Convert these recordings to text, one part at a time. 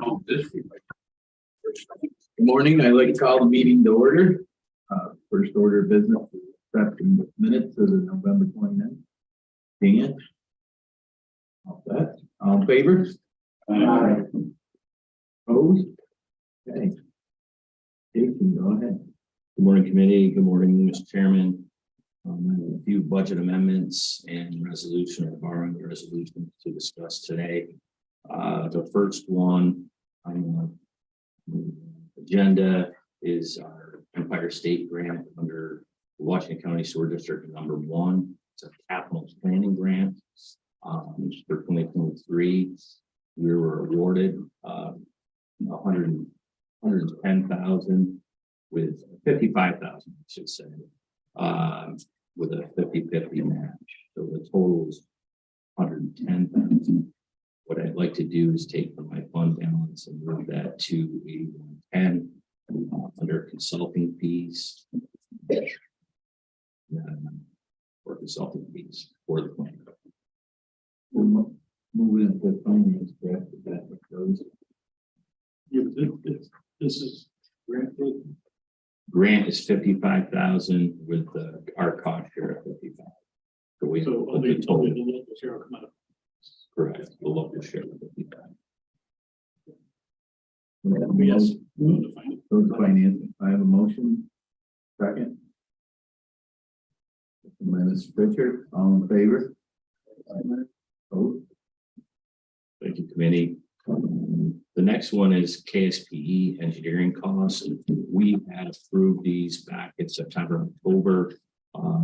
Good morning. I'd like to call the meeting to order. First order of business is accepting the minutes of the November 29th. Dan? All set? All in favor? Aye. Opposed? Okay. Jason, go ahead. Good morning, committee. Good morning, Mr. Chairman. I have a few budget amendments and resolution or borrowing resolution to discuss today. The first one on the agenda is our Empire State Grant under Washington County Sewer District number 1. It's a capital planning grant for 2023. We were awarded 110,000 with 55,000, I should say, with a 50-50 match. So the total is 110,000. What I'd like to do is take from my fund balance and move that to 8110 under consulting fees or consulting fees for the plan. We'll move into finance draft if that goes. This is Grant is 55,000 with our cost share of 55. So we the total. Correct. The local share of 55. Yes. Go to finance. I have a motion. Second. Mr. Richard, all in favor? Opposed? Thank you, committee. The next one is KSPE engineering costs. We had approved these back in September, October.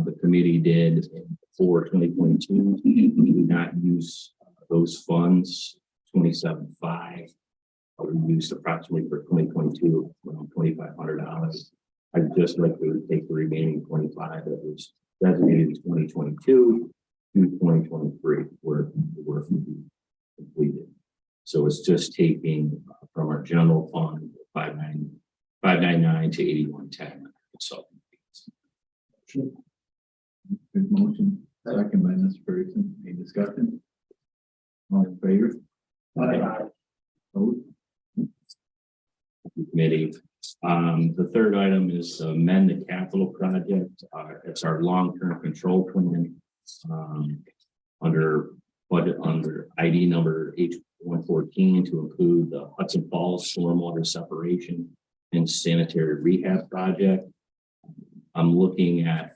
The committee did for 2022. We did not use those funds, 27.5. We used approximately for 2022 around $2,500. I'd just like to take the remaining 25 that was designated in 2022 to 2023 where the work will be completed. So it's just taking from our general fund 599 to 8110 consulting fees. Good motion. Second by Mr. Ferguson. Any discussion? All in favor? Aye. Opposed? Committee. The third item is amend the capital project. It's our long-term control plan under budget under ID number H114 to include the Hudson Falls stormwater separation and sanitary rehab project. I'm looking at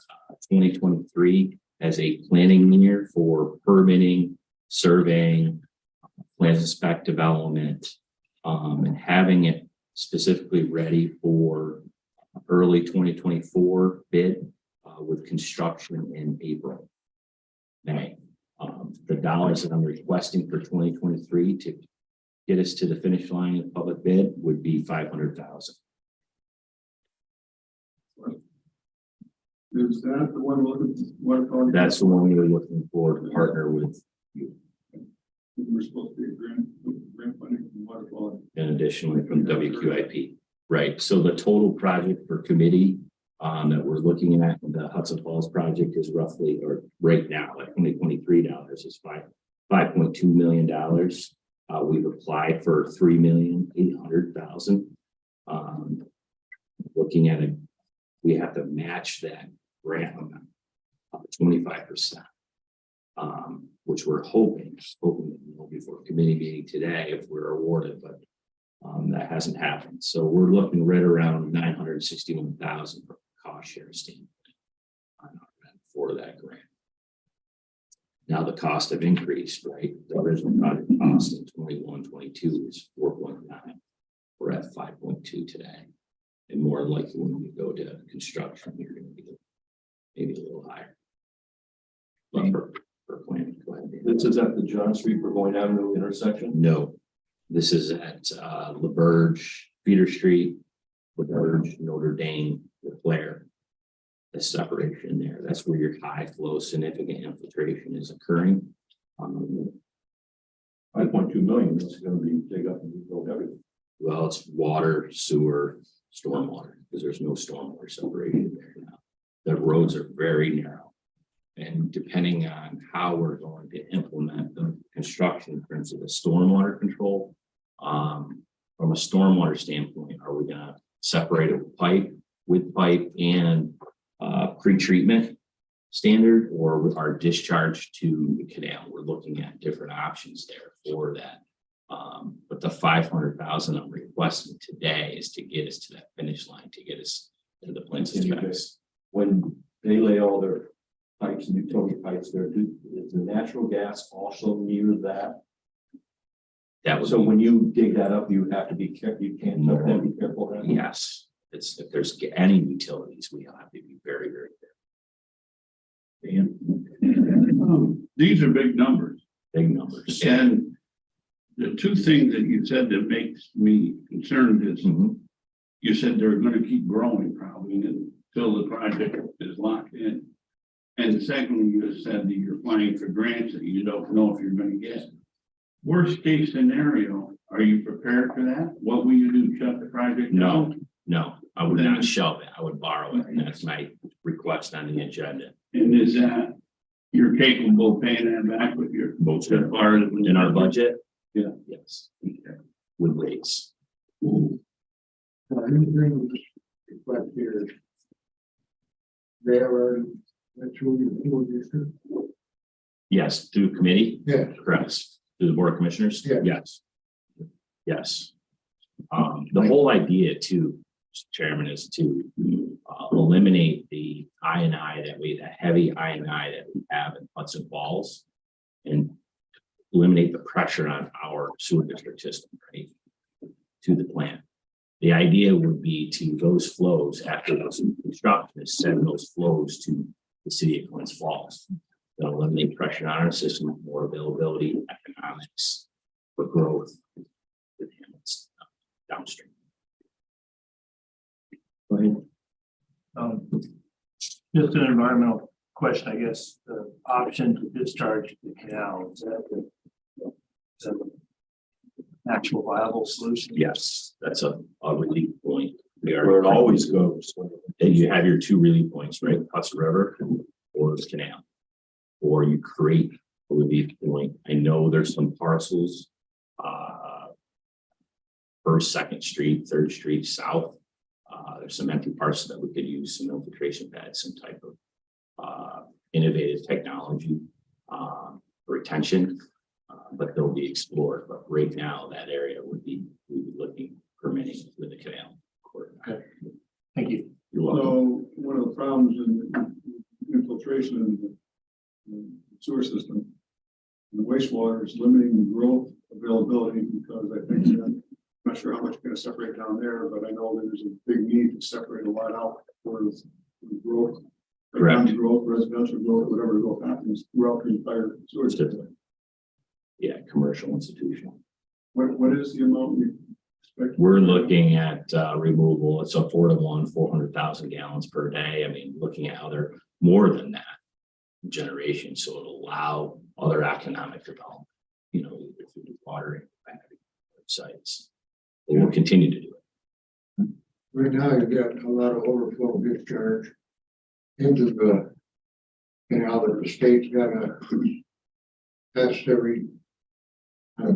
2023 as a planning year for permitting, surveying, plans and spec development, and having it specifically ready for early 2024 bid with construction in April, May. The dollars that I'm requesting for 2023 to get us to the finish line of public bid would be 500,000. Is that the one looking? That's the one we were looking for to partner with you. We're supposed to be grant funding from water quality. And additionally from WQIP. Right. So the total project for committee that we're looking at, the Hudson Falls project is roughly, or right now at 2023 dollars is $5.2 million. We've applied for $3,800,000. Looking at it, we have to match that grant amount of 25%. Which we're hoping before committee meeting today if we're awarded, but that hasn't happened. So we're looking right around 961,000 for cost share standpoint for that grant. Now the costs have increased, right? The original project cost in 21-22 is 4.9. We're at 5.2 today, and more likely when we go to construction, you're going to be maybe a little higher. But for planning. This is at the John Street Burgoyne Avenue intersection? No, this is at LaBerge, Peter Street, LaBerge, Notre Dame, LeClaire. The separation there. That's where your high flow significant infiltration is occurring. 5.2 million. That's going to be dig up and rebuild everything. Well, it's water, sewer, stormwater, because there's no stormwater separation there now. The roads are very narrow. And depending on how we're going to implement the construction in terms of the stormwater control, from a stormwater standpoint, are we gonna separate it with pipe and pre-treatment standard, or our discharge to the canal? We're looking at different options there for that. But the 500,000 I'm requesting today is to get us to that finish line, to get us to the plant specs. When they lay all their pipes and utility pipes there, is the natural gas also near that? That would So be, when you dig that up, you have to be careful, you can't touch that, be careful. of that? yes, it's, if there's any utilities, we have to be very, very careful. These are big numbers. Big numbers. And the two things that you said that makes me concerned is Mhm. you said they're gonna keep growing probably until the project is locked in. And secondly, you said that you're applying for grants that you don't know if you're gonna get. Worst case scenario, are you prepared for that? What will you do, shut the project No. down? No, I would not shelve it. I would borrow it, and that's my request on the agenda. And is that, you're capable of paying that back with your, Most as far as. in our budget? Yeah. Yes. With rates. But here. They are, that's who you. Yes, through committee? Yeah. Correct. Through the board of commissioners? Yeah. Yes. Yes. The whole idea too, Mr. Chairman, is to eliminate the the heavy I&I that we have in Hudson Falls, and eliminate the pressure on our sewer district system, right, to the plant. The idea would be to those flows after those construction is send those flows to the city of Glens Falls. That'll eliminate pressure on our system, more availability, economics for growth downstream. Go ahead. Just an environmental question, I guess, the option to discharge the canal, is that the actual viable solution? Yes, that's a relief point. We are Where it always goes. and you have your two relief points, right? Hudson River or the canal. Or you create a relief point. I know there's some parcels, First, Second Street, Third Street South. There's some empty parcels that we could use some infiltration pads, some type of innovative technology for retention, but they'll be explored. But right now, that area we'd be looking permitting with the canal. Okay. Thank you. You're welcome. So one of the problems in infiltration in the sewer system, the wastewater is limiting the growth availability, because I think, I'm not sure how much going to separate down there, but I know there's a big need to separate a lot out for the growth. Correct. Economic growth, residential growth, whatever growth happens throughout the entire sewer system. Yeah, commercial institutional. What is the amount we expect? We're looking at removal. It's a 4-to-1, 400,000 gallons per day. I mean, looking at other more than that generation, so it'll allow other economic development. You know, either through watering sites. They will continue to do it. Right now, you've got a lot of overflow discharge into the canal that the state's gotta test every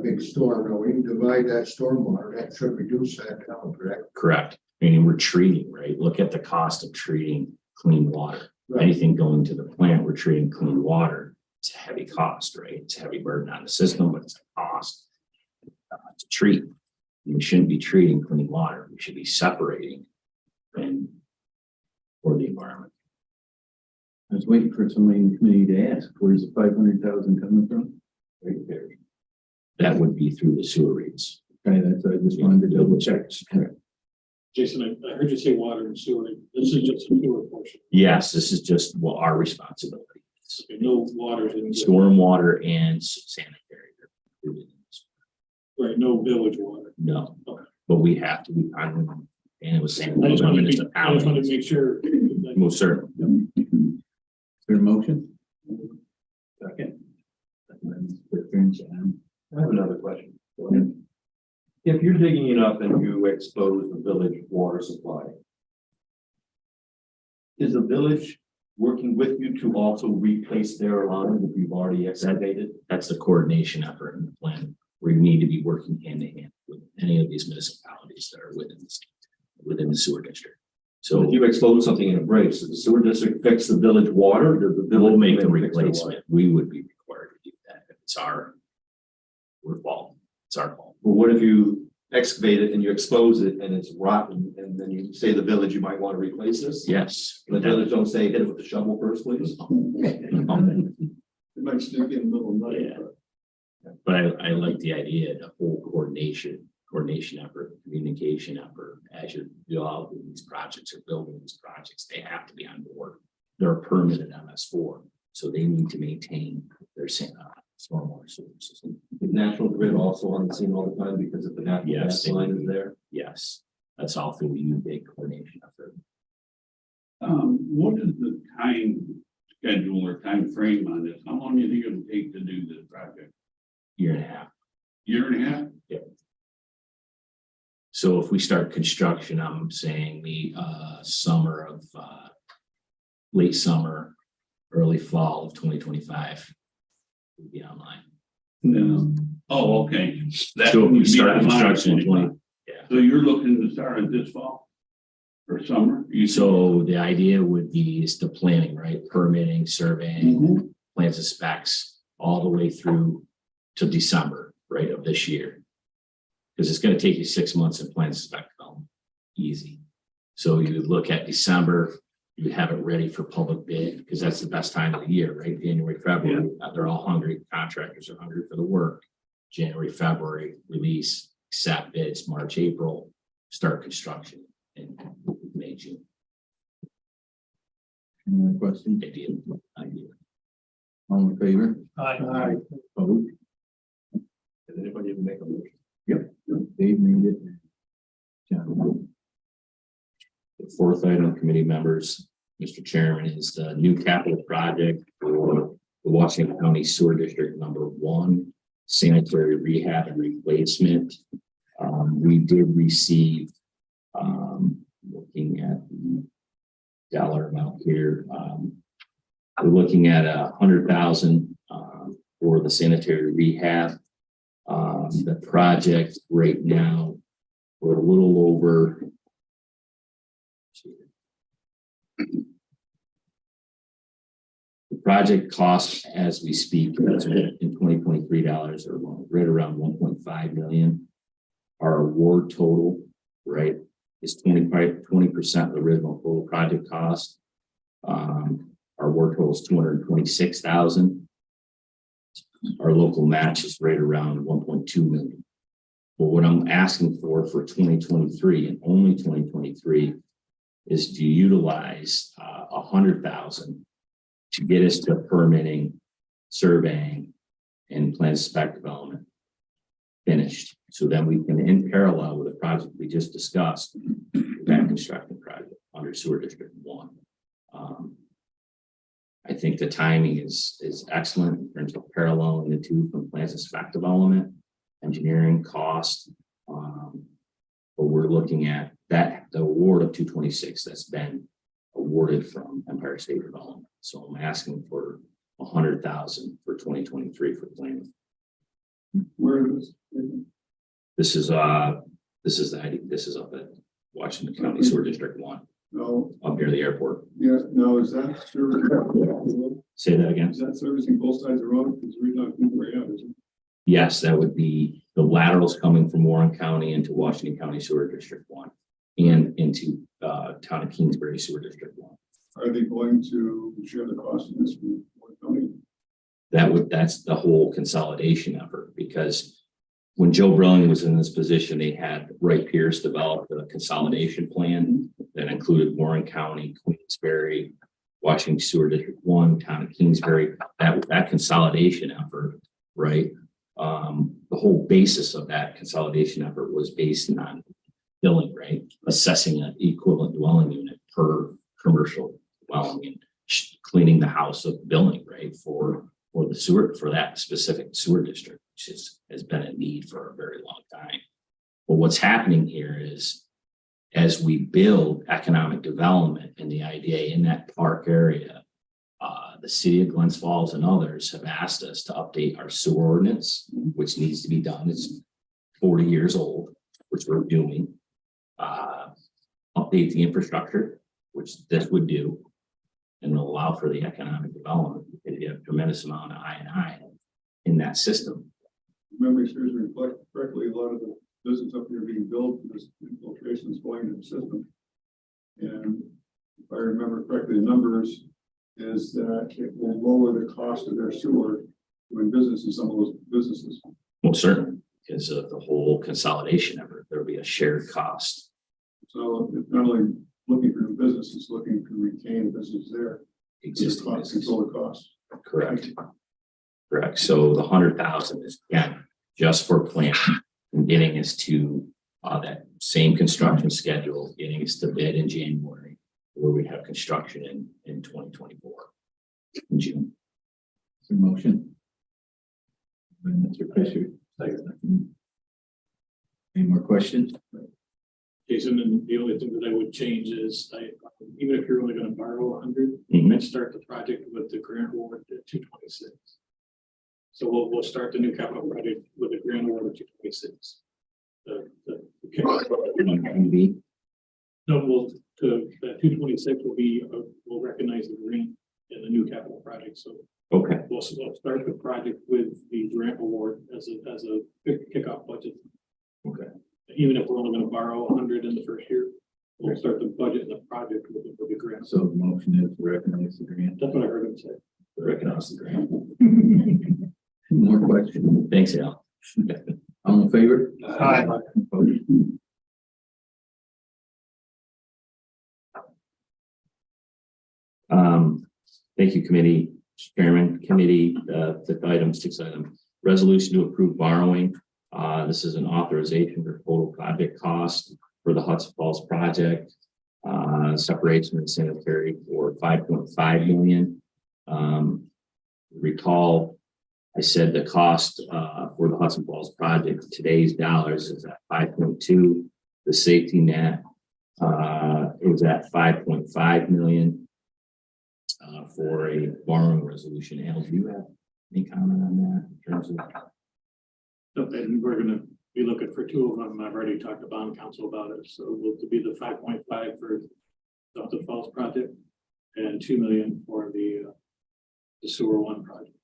big storm. Now, we can divide that stormwater, that should reduce that down, correct? Correct. Meaning we're treating, right? Look at the cost of treating clean water. Right. Anything going to the plant, we're treating clean water. It's a heavy cost, right? It's a heavy burden on the system, but it's a cost to treat. We shouldn't be treating clean water. We should be separating and for the environment. I was waiting for somebody in the committee to ask, where's the 500,000 coming from? Right there. That would be through the sewer rates. Okay, that's, I just wanted to double check. Jason, I heard you say water and sewer. This is just a sewer portion. Yes, this is just our responsibility. No water. Stormwater and sanitary. Right, no village water. No, Okay. but we have to be on, and it was saying. I just wanted to make sure. Most certainly. Is there a motion? Second. I have another question. If you're digging it up and you expose the village water supply, is the village working with you to also replace their line that you've already excavated? That's the coordination effort in the plan. we need to be working hand in hand with any of these municipalities that are within the sewer district. So if So you explode something and it breaks, does the sewer district fix the village water? Does the village we'll make the fix their water? replacement. We would be required to do that. If it's our fault. It's our fault. Well, what if you excavate it and you expose it and it's rotten and then you say the village, you might want to replace this? Yes. The village don't say hit it with the shovel first, please? It might sneak in the middle of the night, Yeah. But I like the idea, the whole coordination effort, communication effort, as you're developing these projects or building these projects, they have to be on board. They're a permitted MS4, so they need to maintain their stormwater services. Is National Grid also on the scene all the time because of the natural Yes, gas line is there? Yes, that's all through the UBIC coordination effort. What is the time schedule or time frame on this? How long do you think it'll take to do this project? Year and a half. Year and a half? So if we start construction, I'm saying the summer of late summer, early fall of 2025 will be online. No. Oh, okay. That's So if when we you'd be start online. construction in 20, So you're looking to start it this fall? Or summer? so the idea would be is the planning, right? Permitting, surveying, plans and specs, all the way through to December, right, of this year. Because it's going to take you 6 months in plans and spec development, easy. So you look at December, you have it ready for public bid, because that's the best time of the year, right? January, February, they're all hungry. Contractors are hungry for the work. January, February, release, accept bids, March, April, start construction in May, June. Any other questions? Idea. All in favor? Aye. Opposed? Did anybody even make a motion? Dave made it. John. The fourth item, committee members, Mr. Chairman, is the new capital project for the Washington County Sewer District number 1, sanitary rehab and replacement. We did receive, looking at the dollar amount here, we're looking at 100,000 for the sanitary rehab. The project right now, we're a little over. The project cost as we speak is in 2023 dollars or right around 1.5 million. Our award total, right, is 20% of the original total project cost. Our award total is 226,000. Our local match is right around 1.2 million. But what I'm asking for 2023 and only 2023 is to utilize 100,000 to get us to permitting, surveying, and plan spec development finished. So then we can, in parallel with the project we just discussed, that construction project under Sewer District 1. I think the timing is excellent in terms of paralleling the two from plans and spec development, engineering cost. But we're looking at that, the award of 226 that's been awarded from Empire State Development. So I'm asking for 100,000 for 2023 for planning. Where is this? This is up at Washington County Sewer District 1, No, up near the airport. yeah, no, is that servicing, Say that again. is that servicing both sides of the road? Because we're not where you is it? Yes, that would be the laterals coming from Warren County into Washington County Sewer District 1 and into town of Kingsbury Sewer District 1. Are they going to share the cost of this with Warren County? That's the whole consolidation effort, because when Joe Brilling was in this position, they had Wright Pierce develop a consolidation plan that included Warren County, Queensbury, Washington Sewer District 1, town of Kingsbury. That consolidation effort, right? The whole basis of that consolidation effort was based on billing, right? Assessing an equivalent dwelling unit per commercial dwelling and cleaning the house of billing, right? For the sewer, for that specific sewer district, which has been a need for a very long time. But what's happening here is, as we build economic development in the IDA in that park area, the city of Glens Falls and others have asked us to update our sewer ordinance, which needs to be done. It's 40 years old, which we're doing. Update the infrastructure, which this would do, and allow for the economic development. You have a tremendous amount of I&I in that system. Memory serves me correctly, a lot of the business up here being built, this infiltration is going into the system. And if I remember correctly, the numbers is that it will lower the cost of their sewer doing business in some of those businesses. Well, certainly, because of the whole consolidation effort, there'll be a shared cost. So it's not only looking for new business, it's looking to retain business there. Existing Cost, business. control the cost. Correct. Correct. So the 100,000 is again just for planning and getting us to that same construction schedule, getting us to bid in January, where we have construction in 2024 in June. Is there a motion? By Mr. Fisher. Any more questions? Jason, and the only thing that I would change is even if you're only gonna borrow 100, Mhm. let's start the project with the grant award at 226. So we'll start the new capital project with a grant award of 226. No, that 226 will be, we'll recognize the grant in the new capital project. So Okay. we'll start the project with the grant award as a kickoff budget. Okay. Even if we're only gonna borrow 100 in the first year, we'll start the budget and the project with the grant. So the motion is to recognize the grant. That's what I heard him say. Recognize the grant. More questions? Thanks, Al. All in favor? Aye. Opposed? Thank you, committee chairman, committee, the item, 6 item, resolution to approve borrowing. This is an authorization for total project cost for the Hudson Falls project, separation and sanitary for $5.5 million. Recall, I said the cost for the Hudson Falls project, today's dollars is at 5.2. The safety net is at 5.5 million for a borrowing resolution. Al, do you have any comment on that in terms of? And we're gonna be looking for 2 of them. I've already talked to bond council about it. So it will be the 5.5 for the Hudson Falls project and 2 million for the sewer 1 project.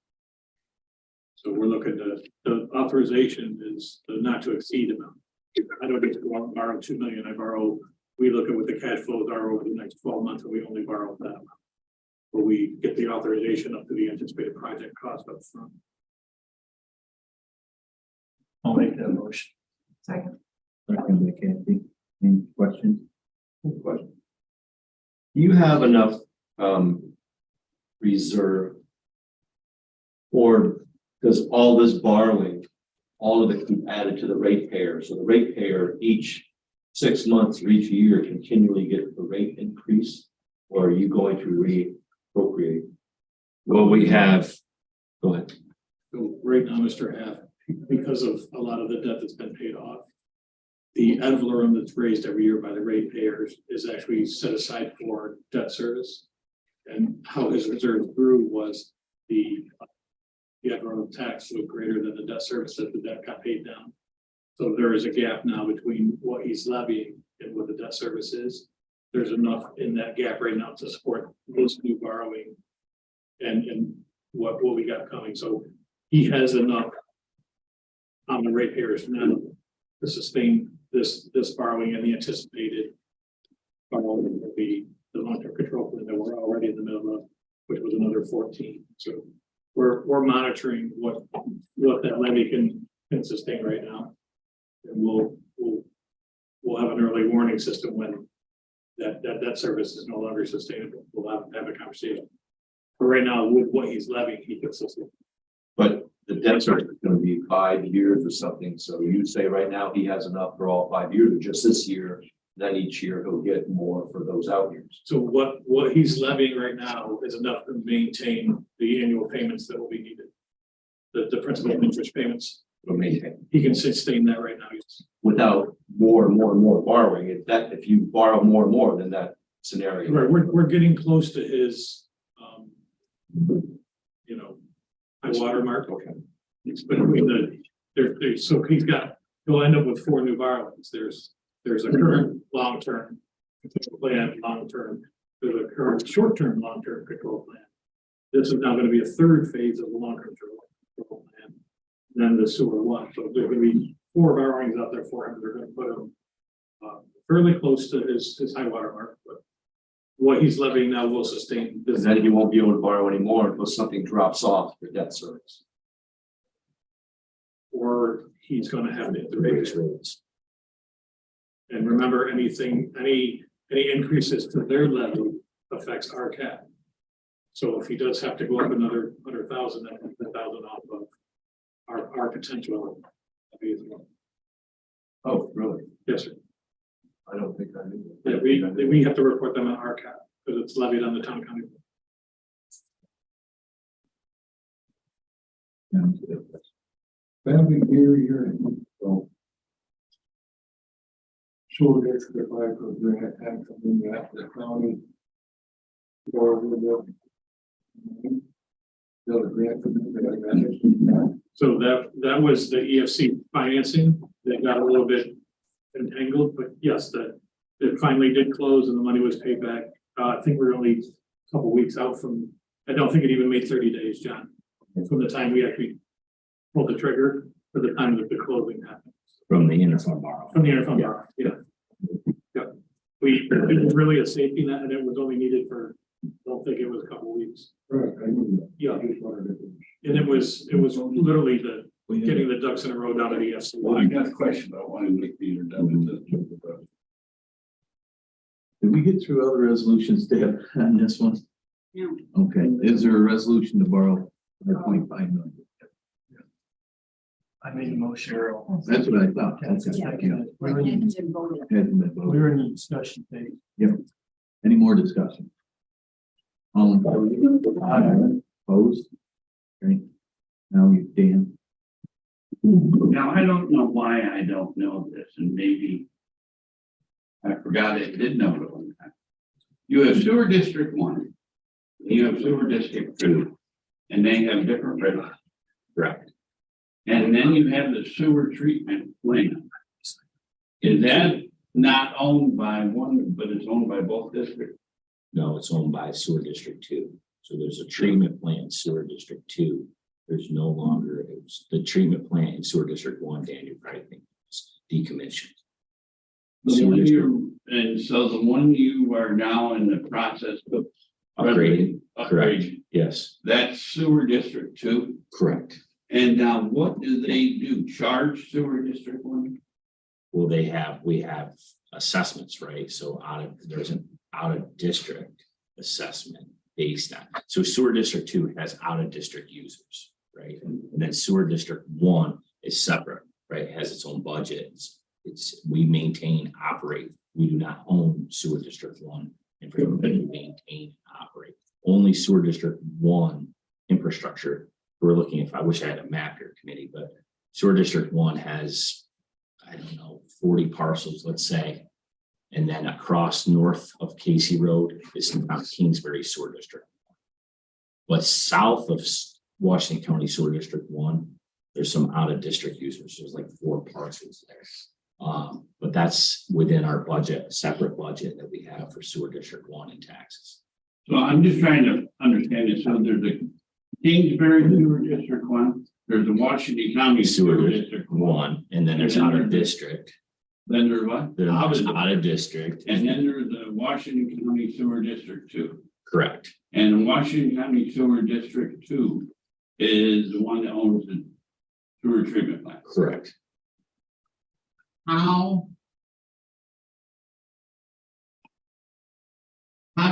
So we're looking to, the authorization is the not to exceed amount. I don't need to borrow 2 million. We look at what the cash flows are over the next 12 months and we only borrow that amount. Where we get the authorization up to the anticipated project cost up front. I'll make that motion. Second by Kathy. Any questions? Question. Do you have enough reserve? Or does all this borrowing, all of it keep added to the ratepayer? So the ratepayer each 6 months or each year continually get the rate increase? Or are you going to reappropriate? Well, we have, go ahead. So right now, Mr. Half, because of a lot of the debt that's been paid off, the ad valorem that's raised every year by the ratepayers is actually set aside for debt service. And how his reserves grew was the ad valorem tax was greater than the debt service that the debt got paid down. So there is a gap now between what he's levying and what the debt service is. There's enough in that gap right now to support this new borrowing and what we got coming. So he has enough on the ratepayers now to sustain this borrowing and the anticipated borrowing will be the long-term control plan that we're already in the middle of, which was another 14. So we're monitoring what that levy can sustain right now. And we'll have an early warning system when that service is no longer sustainable. We'll have a conversation. But right now, with what he's levying, he can sustain. But the debt service is going to be 5 years or something. So you say right now he has enough for all 5 years, or just this year, then each year he'll get more for those out years. So what he's levying right now is enough to maintain the annual payments that will be needed. The principal and interest payments, It'll maintain he can sustain that right now. Yes. without more and more and more borrowing. If you borrow more and more, then that scenario. Right, we're getting close to his you know, high water mark. Okay. It's between so he'll end up with 4 new borrowings. There's a current long-term control plan, long-term, there's a current short-term, long-term control plan. This is now going to be a third phase of the long-term control plan. And then the sewer one. So there's going to be 4 borrowings out there for him. They're going to put him fairly close to his high water mark, but what he's levying now will sustain this. And then he won't be able to borrow anymore until something drops off for debt service. Or he's going to have to hit the Raise rates. rates. And remember, any increases to their levy affects our cap. So if he does have to go up another 100,000, that's 100,000 off of our potential. levy as well. Oh, really? Yes, sir. I don't think I knew Yeah, that. we have to report them on our cap because it's levied on the town county. Family here, so. Sewer district apply for grant and from the county. Or the grant for the. So that was the EFC financing that got a little bit entangled, but yes, it finally did close and the money was paid back. I think we're only a couple weeks out from, I don't think it even made 30 days, John, from the time we actually pulled the trigger to the time that the closing happened. From the interfund borrow. From the interfund borrow, yeah. Yeah. It was really a safety net and it was only needed for, I don't think it was a couple weeks. Right, I knew that. Yeah. I just wondered if it was- And it was literally getting the ducks in a row down to the EFC. Well, I got a question, but I want to make Peter done with the. Did we get through other resolutions, Deb, on this one? No. Okay, is there a resolution to borrow 5.5 million? I made a motion. That's what I thought. That's it. Yeah. Thank you. We were in- Hasn't been we voted. were in the discussion phase. Any more discussion? All in favor? Opposed? Okay. Now you, Dan. Now, I don't know why I don't know this, and maybe I forgot it, did know it one time. You have sewer district 1, you have sewer district 2, and they have different rates. Correct. And then you have the sewer treatment plant. Is that not owned by one, but it's owned by both districts? No, it's owned by sewer district 2. So there's a treatment plant, sewer district 2. There's no longer, it was the treatment plant in sewer district 1, Daniel, probably think it's decommissioned. And so the one you are now in the process of Upgrading, correct, upgrading, yes, that's sewer district 2. correct. And now what do they do? Charge sewer district 1? Well, we have assessments, right? So there's an out of district assessment based on, so sewer district 2 has out of district users, right? And then sewer district 1 is separate, right? Has its own budgets. We maintain, operate. We do not own sewer district 1 infrastructure. We maintain, operate. Only sewer district 1 infrastructure. We're looking, if I wish I had a map here, committee, but sewer district 1 has, I don't know, 40 parcels, let's say. And then across north of Casey Road is Kingsbury Sewer District. But south of Washington County Sewer District 1, there's some out of district users. There's like 4 parcels there. But that's within our budget, separate budget that we have for Sewer District 1 and taxes. So I'm just trying to understand this. So there's a Kingsbury Sewer District 1, there's a Washington County Sewer District 1, 1, and then there's out of district. then there's what? There's out of district. And then there's the Washington County Sewer District 2. Correct. And Washington County Sewer District 2 is the one that owns the sewer treatment plant. Correct. How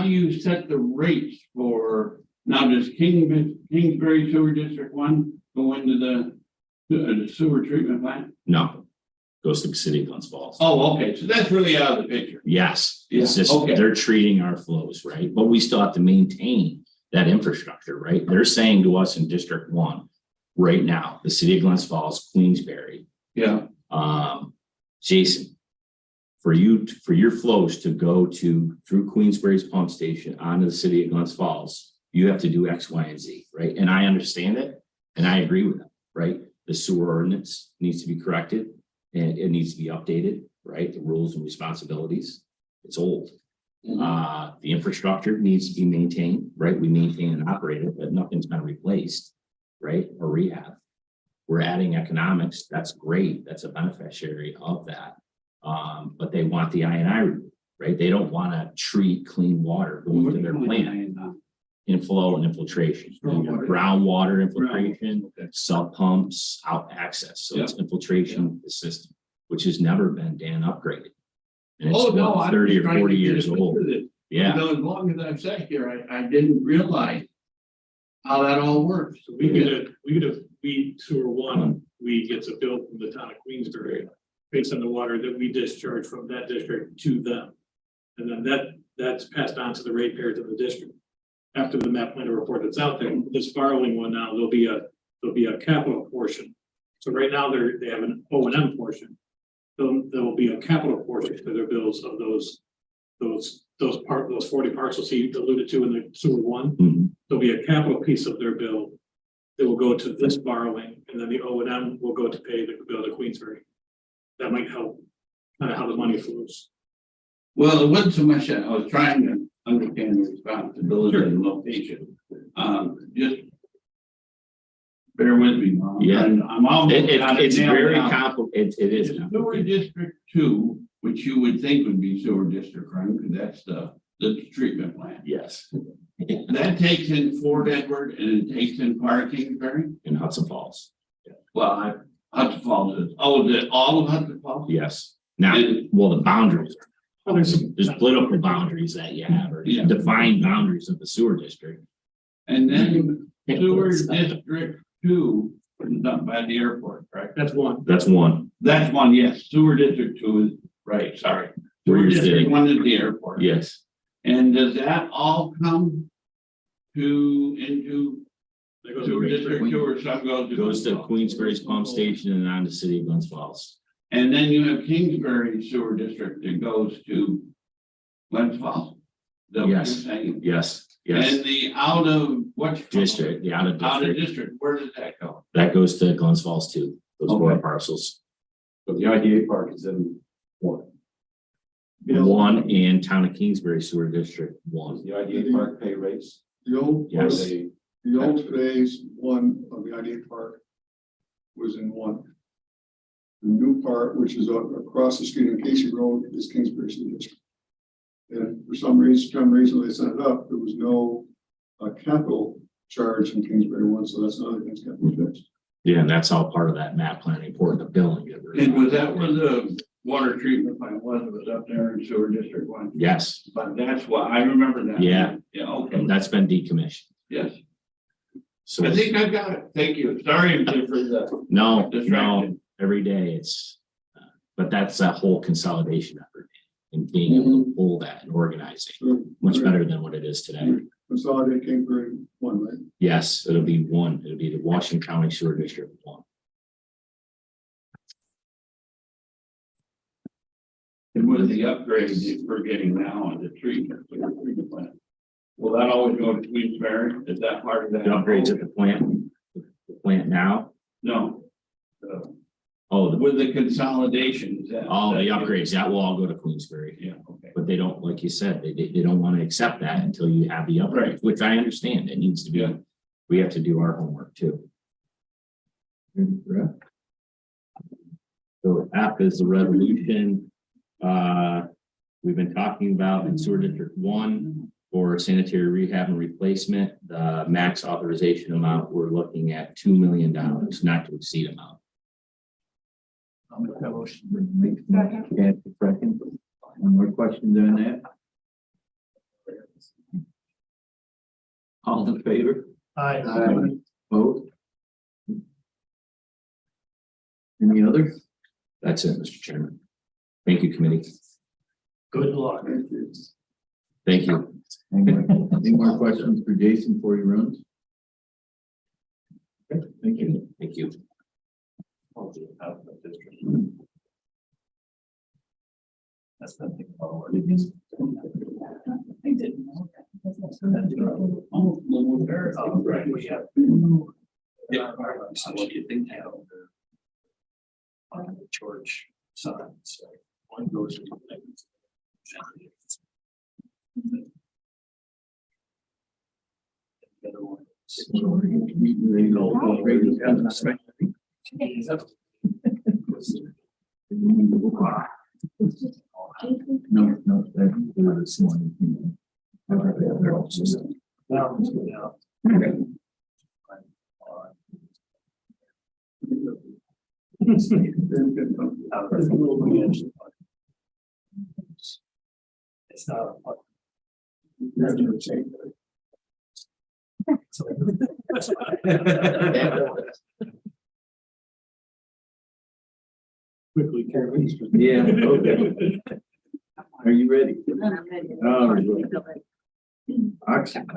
do you set the rates for, now does Kingsbury Sewer District 1 go into the sewer treatment plant? No, goes to the city of Glens Falls. Oh, okay, so that's really out of the picture. Yes, it's Yeah, just, okay. they're treating our flows, right? But we still have to maintain that infrastructure, right? They're saying to us in District 1, right now, the city of Glens Falls, Queensbury, Yeah, Jason, for your flows to go through Queensbury's pump station onto the city of Glens Falls, you have to do X, Y, and Z, right? And I understand it, and I agree with them, right? The sewer ordinance needs to be corrected, and it needs to be updated, right? The rules and responsibilities, it's old. The infrastructure needs to be maintained, right? We maintain and operate it, but nothing's been replaced, right? Or rehab. We're adding economics, that's great, that's a beneficiary of that. But they want the INI, right? They don't want to treat clean water going to their plant. Inflow and infiltration, groundwater infiltration, sub pumps, out access. So it's infiltration of the system, which has never been upgraded. And it's what, 30 or 40 years old. Yeah. You know, as long as I've sat here, I didn't realize how that all works. So we sewer one, we gets a bill from the town of Queensbury based on the water that we discharge from that district to them. And then that's passed on to the ratepayers of the district. After the map plan report that's out there, this borrowing one now, there'll be a capital portion. So right now they have an O&M portion. There will be a capital portion to their bills of those 40 parcels he alluded to in the sewer one. Mhm. There'll be a capital piece of their bill that will go to this borrowing, and then the O&M will go to pay the bill to Queensbury. That might help kind of how the money flows. Well, it wasn't so much that I was trying to understand the responsibility and location. Just bear with me, Mom. Yeah. And I'm almost. It's very complicated. It is. Sewer District 2, which you would think would be Sewer District 1, because that's the treatment plant. Yes. That takes in Fort Edward and it takes in part of Kingsbury. In Hudson Falls. Well, Hudson Falls is, is it all of Hudson Falls? Yes. Now, well, the boundaries. Oh, There's political boundaries that you have, or Yeah. defined boundaries of the sewer district. And then Sewer District 2 is up by the airport, right? That's one. That's one. That's one, yes. Sewer District 2 is, right, sorry. Where Sewer you're District sitting. 1 is the airport. Yes. And does that all come into That goes to Sewer District Queensbury. 2 or some goes to? Goes to Glens Falls? Queensbury's pump station and on to City of Glens Falls. And then you have Kingsbury Sewer District that goes to Glens Falls. Is that what you're Yes. saying? Yes. Yes. And the out of what? District, the out of Out of district. district, where does that go? That goes to Glens Falls too. Those four Okay. parcels. But the IDA park is in one. One and Town of Kingsbury Sewer District Does 1. the IDA park pay rates? The old, Yes. They- the old phase one of the IDA park was in one. The new part, which is across the street in Casey Road, is Kingsbury City District. And for some reason they set it up, there was no capital charge in Kingsbury one, so that's another thing that's got to be fixed. Yeah, and that's all part of that map plan report, the billing. And was that where the water treatment plant was up there in Sewer District 1? Yes, But that's why, I remember that. Yeah. Yeah, okay, and that's been decommissioned. yes. So I think I've got it. Thank you. Sorry for the no, distraction. every day it's, but that's a whole consolidation effort and being able to pull that and organize it So much better than what it is today. Consolidate Kingsbury one, right? Yes, it'll be one. It'll be the Washington County Sewer District 1. And with the upgrade that we're getting now on the treatment plant, will that always go to Queensbury? Is that part of that? The upgrades at the plant now. No. Oh, With the consolidation, is that? all the upgrades, that will all go to Queensbury. Yeah, okay. But they don't, like you said, they don't want to accept that until you have the upgrade, which I understand. It needs to be, Yeah. we have to do our homework too. So F is the resolution. We've been talking about in sewer district 1 for sanitary rehab and replacement, the max authorization amount, we're looking at $2 million, not to exceed amount. I'll make that motion. Second. One more questions on that? All in favor? Aye. Vote. Any other? That's it, Mr. Chairman. Thank you, committee. Good luck. Thank you. Any more questions for Jason before he runs? Okay, thank you. Thank you. That's been thinking about what it is. I didn't know that. Right, we have. So what do you think now? On the George side, so one goes to. The other one. No, no, that's one. It's not. Quickly, Karen. Yeah, okay. Are you ready? Oh, auction.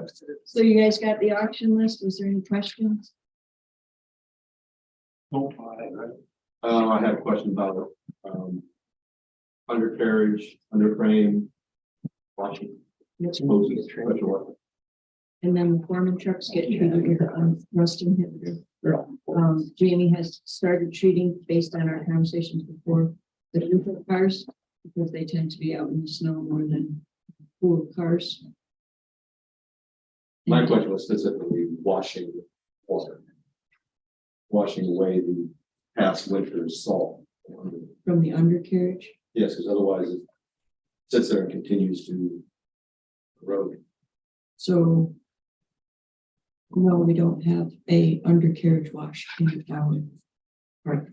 So you guys got the auction list? Was there any questions? I have a question about, undercarriage, underframe, washing. Hoses, pressure washer. And then the foreman trucks get treated with rust inhibitor. Jamie has started treating based on our conversations before the neutral cars, because they tend to be out in the snow more than pool cars. My question was specifically washing water. Washing away the past winter's salt. From the undercarriage. Yes, because otherwise it sits there and continues to erode. So no, we don't have a undercarriage wash in our park.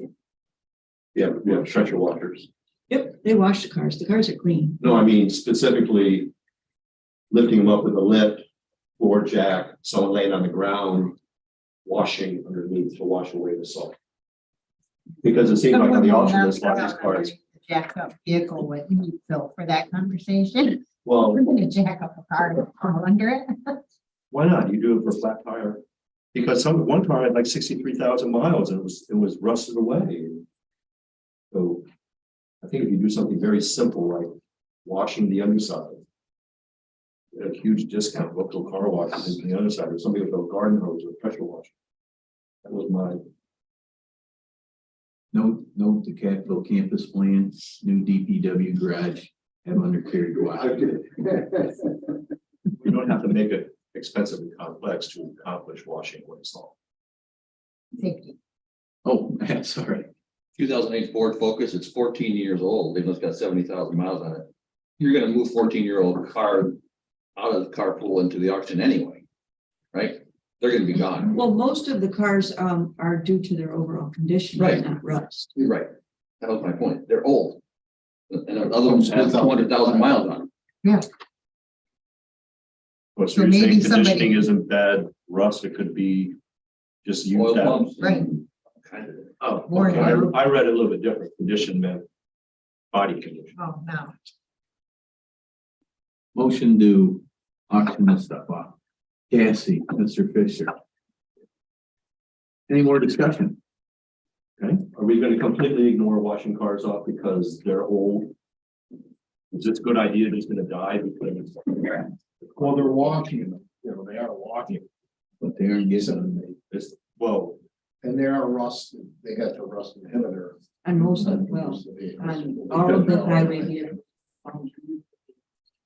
Yeah, we have pressure washers. Yep, they wash the cars. The cars are clean. No, I mean specifically lifting them up with a lift, floor jack, someone laying on the ground, washing underneath to wash away the salt. Because it seems like on the auction list, a lot of these cars, Jack up vehicle with you, Phil, for that conversation. well, We're gonna jack up a car and fall under it. why not? You do it for a flat tire. Because one car had like 63,000 miles and it was rusted away. So I think if you do something very simple like washing the underside, you get a huge discount, local car washes into the underside, or somebody with a garden hose or pressure washer. That was my, Note the Capitol campus plan, new DPW garage, have undercarriage wash. we don't have to make it expensive and complex to accomplish washing away salt. Safety. Oh, sorry. 2008 Ford Focus, it's 14 years old, they've just got 70,000 miles on it. You're gonna move 14-year-old car out of the carpool into the auction anyway, right? They're gonna be gone. Well, most of the cars are due to their overall condition, Right. not rust. You're right. That was my point. They're old. And the other ones have 200,000 miles on them. So So you're maybe saying somebody- conditioning isn't bad, rust, it could be just Oil used out. pumps. Right. Kind of. Oh, Or- okay. I read it a little bit different. Condition meant body condition. Oh, no. Motion to auction this stuff off. Cassie, Mr. Fisher. Any more discussion? Okay, are we gonna completely ignore washing cars off because they're old? Is it a good idea that it's gonna die because? Well, they're walking, they are walking, But they aren't getting. It's, well, and they are rusted, they got the rust inhibitor. On most of, well, on all of the highway vehicles.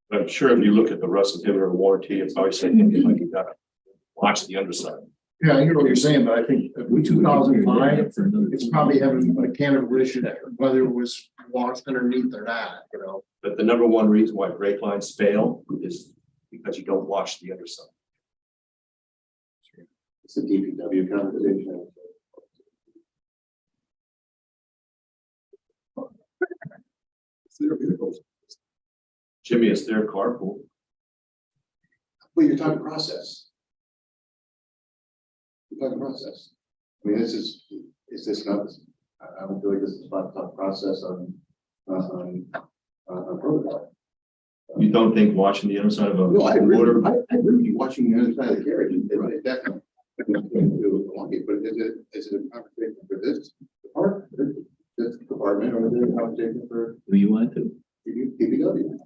I'm sure if you look at the rust inhibitor warranty, it's always saying, like, you gotta watch the underside. Yeah, I hear what you're saying, but I think 2005, it's probably having a can of issue whether it was washed underneath or not, But the number one reason why brake lines fail is because you don't wash the underside. It's a DPW conversation. It's their vehicles. Jimmy, it's their carpool. Well, you're talking process. You're talking process. I mean, is this not, I don't feel like this is about the process on protocol. You don't think washing the underside of a No, I agree, motor? I agree with you, watching the other side of the carriage, it definitely. But is it a conversation for this department or is it a conversation for Who you want to? DPW?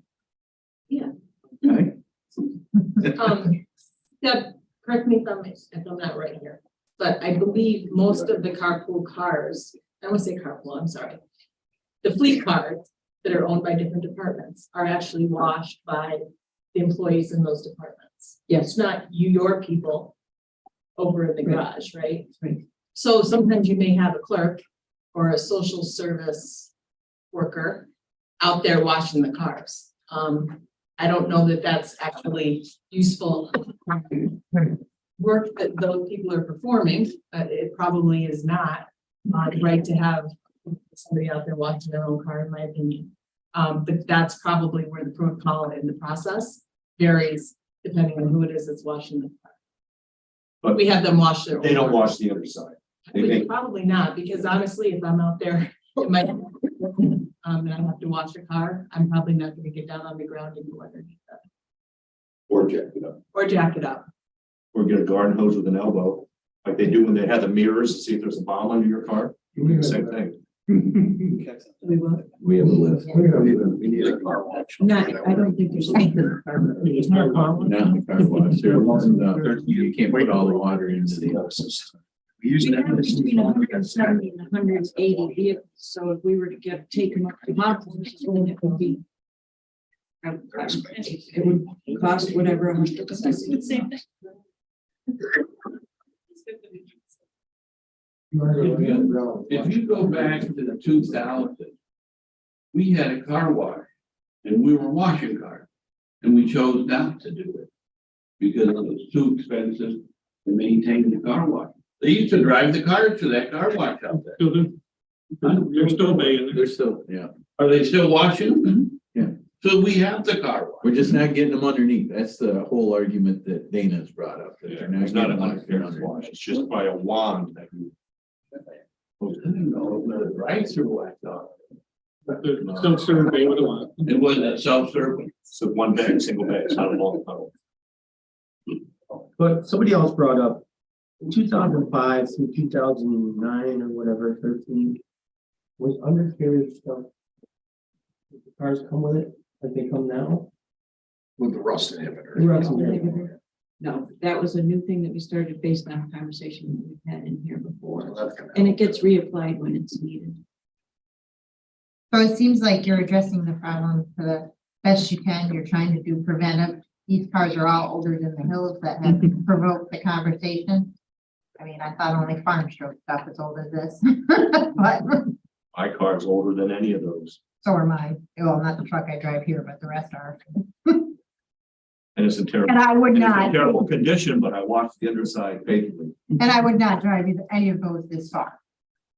Deb, correct me if I'm not right here, but I believe most of the carpool cars, I want to say carpool, I'm sorry. The fleet cars that are owned by different departments are actually washed by the employees in those departments. Yes. It's not your people over in the garage, right? Right. So sometimes you may have a clerk or a social service worker out there washing the cars. I don't know that that's actually useful work that those people are performing. It probably is not right to have somebody out there watching their own car, in my opinion. But that's probably where the protocol in the process varies depending on who it is that's washing the car. But we have them wash their own. They don't cars. wash the other side. They make, Probably not, because honestly, if I'm out there, it might, and I have to wash a car, I'm probably not gonna get down on the ground and go underneath that. or jack it up, Or jack it up. or get a garden hose with an elbow, like they do when they have the mirrors to see if there's a bomb under your car. Same thing. We will. We have a list. We need a car wash. Not, I don't think there's any. It's not the car wash. There wasn't, you can't put all the water into the other system. We have between 170 and 180 vehicles, so if we were to take them up to Hopkins, then it would be. It would cost whatever. The same thing. If you go back to the 2000s, we had a car wash and we were washing cars and we chose not to do it because it was too expensive to maintain the car wash. They used to drive the cars to that car wash out there. Still do. They're still paying. They're still, yeah, Are they still washing them? Yeah. So we have the car wash. we're just not getting them underneath. That's the whole argument that Dana's brought up. that they're It's not a getting undercarriage wash, it's just by a wand that you. I don't know, the drive-through I thought. Self-serve, pay what they want. It wasn't self-service. So one bag, single bag, it's not a long tunnel. But somebody else brought up in 2005 through 2009 or whatever, 13, was undercarriage stuff. Did the cars come with it like they come now? With the rust inhibitor. The rust inhibitor. No, that was a new thing that we started based on a conversation that we've had in here before, So that's gonna and help. it gets reapplied when it's needed. So it seems like you're addressing the problem for the best you can. You're trying to do preventive. These cars are all older than the hills that have provoked the conversation. I mean, I thought only farm stroke stuff is old as this, but My car's older than any of those, so are mine. Well, not the truck I drive here, but the rest are. and it's in terrible, And I would it's in not, terrible condition, but I watched the underside faithfully. and I would not drive any of those this far.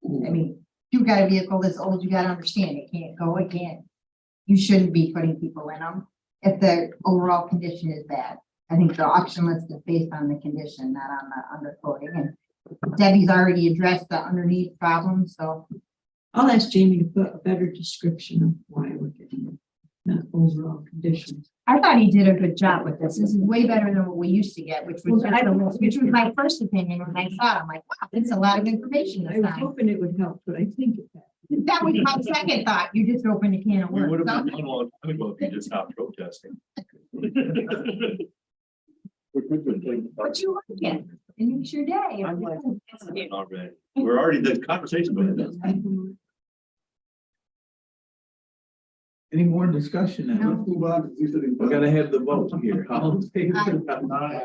I mean, you've got a vehicle this old, you gotta understand, it can't go again. You shouldn't be putting people in them if the overall condition is bad. I think the auction list is based on the condition, not on the undercoating, and Debbie's already addressed the underneath problem, so. I'll ask Jamie to put a better description of why we're getting it, not overall conditions. I thought he did a good job with this. This is way better than what we used to get, which was my first opinion when I saw it. I'm like, wow, that's a lot of information I this was time. hoping it would help, but I think it has. That was my second thought. You just opened a can of We would worms. have been done a long time ago if you just stopped protesting. What you like it? It makes your day. Already, we're already, the conversation with it. Any more discussion? No. Let's move on. We gotta have the vote here. All in favor? Aye.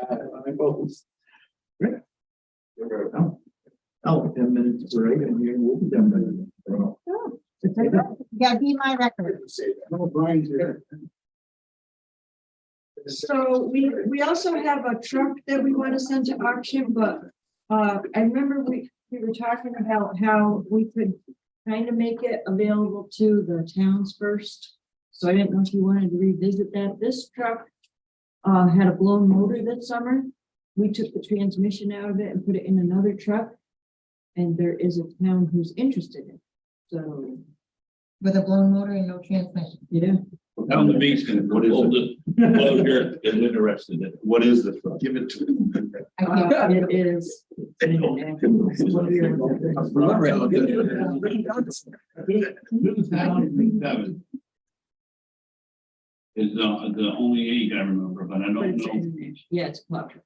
Opposed? Great. Oh, 10 minutes break and here we'll be done. You gotta be my record. No, Brian's here. So we also have a truck that we want to send to auction, but I remember we were talking about how we could kind of make it available to the towns first. So I didn't know if you wanted to revisit that. This truck had a blown motor that summer. We took the transmission out of it and put it in another truck. And there is a town who's interested in it. So, With a blown motor and no transmission. yeah. Down the basement, what is it? Is interested in it. What is the truck? Give it to him. I can't. It is. is the only eight I remember, but I But don't it's know. international. Yeah, it's plow truck.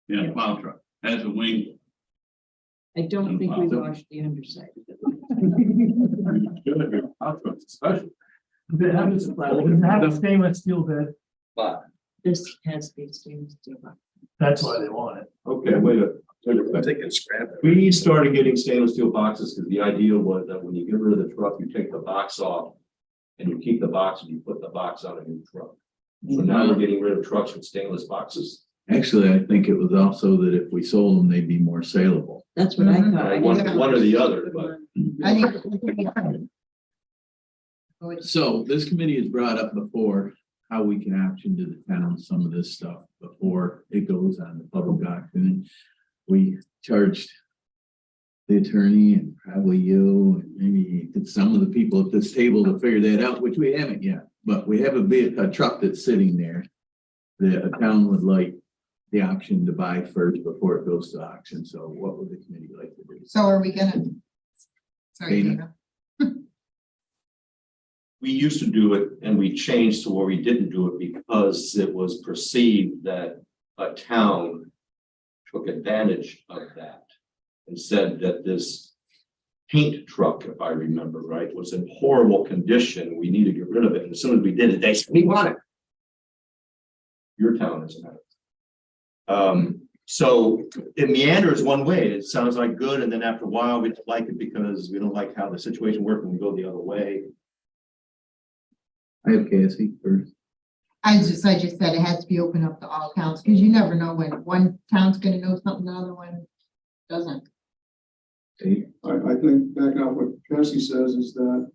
Yeah, plow truck has a wing. I don't think we Wow. washed the underside. Plow truck's special. It happens, it happens stainless steel bed. But This has to be stainless steel. That's why they want it. Okay, wait a minute. I think it's scrap. We started getting stainless steel boxes because the idea was that when you get rid of the truck, you take the box off and you keep the box and you put the box on a new truck. So now we're getting rid of trucks with stainless boxes. Actually, I think it was also that if we sold them, they'd be more saleable. That's what I thought. I One, didn't- one or the other, but I think. So this committee has brought up before how we can option to the town some of this stuff before it goes on the public auction. And we charged the attorney and probably you and maybe some of the people at this table to figure that out, which we haven't yet. But we have a truck that's sitting there that a town would like the option to buy first before it goes to auction. So what would the committee like to do? So are we gonna? Sorry, Dana. Dana. we used to do it and we changed to where we didn't do it because it was perceived that a town took advantage of that and said that this paint truck, if I remember right, was in horrible condition. We need to get rid of it. And as soon as we did it, they said, we want it. Your town isn't it. So it meanders one way. It sounds like good. And then after a while, we don't like it because we don't like how the situation worked when we go the other way. I have Cassie first. I just said it has to be open up to all towns, because you never know when one town's gonna know something, the other one doesn't. I think back up what Cassie says is that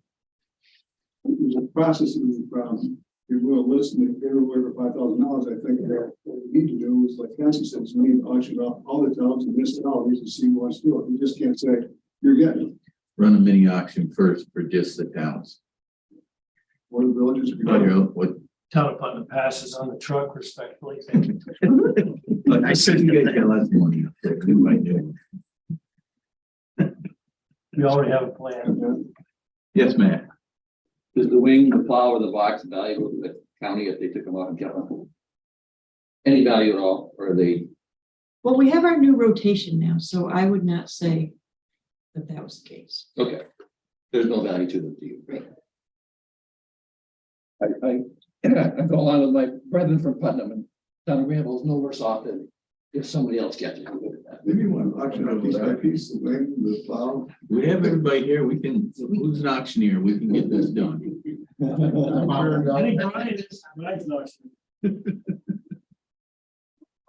there's a process in the problem. If you will listen, if you're over $5,000, I think that what we need to do is, like Cassie says, we need to auction off all the towns and municipalities and see who wants to do it. We just can't say, you're getting it. Run a mini auction first for just the towns. Or the villages. What? Town of Putnam passes on the truck respectfully. Thank you. But I said you guys got less money. Up there. Good idea. We already have a plan. Yes, Matt. Is the wing, the plow, or the box valuable to the county if they took them off and kept them? Any value at all, or are they? Well, we have our new rotation now, so I would not say that that was the case. Okay. There's no value to them, to you. Right. I go along with my brethren from Putnam, and Town of Granville is no worse off than if somebody else gets it. Maybe one auction out piece by piece, the wing, the plow. We have everybody here. We can, who's an auctioneer? We can get this done. I think Brian is. Brian's not.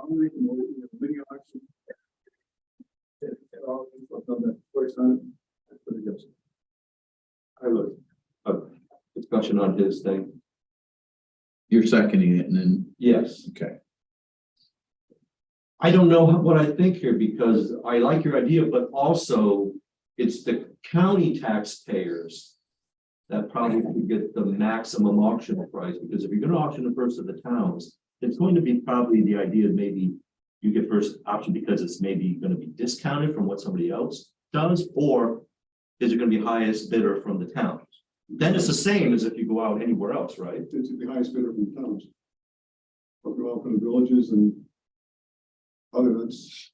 I'll make a motion, a mini auction. I've done that twice on it. I put it against it. I look, a discussion on his thing. You're seconding it and then, Yes. okay. I don't know what I think here because I like your idea, but also it's the county taxpayers that probably get the maximum auction price, because if you're gonna auction it first of the towns, it's going to be probably the idea of maybe you get first option because it's maybe gonna be discounted from what somebody else does, or is it gonna be highest bidder from the towns? Then it's the same as if you go out anywhere else, right? It's the highest bidder from towns. Or go out from the villages and other ones.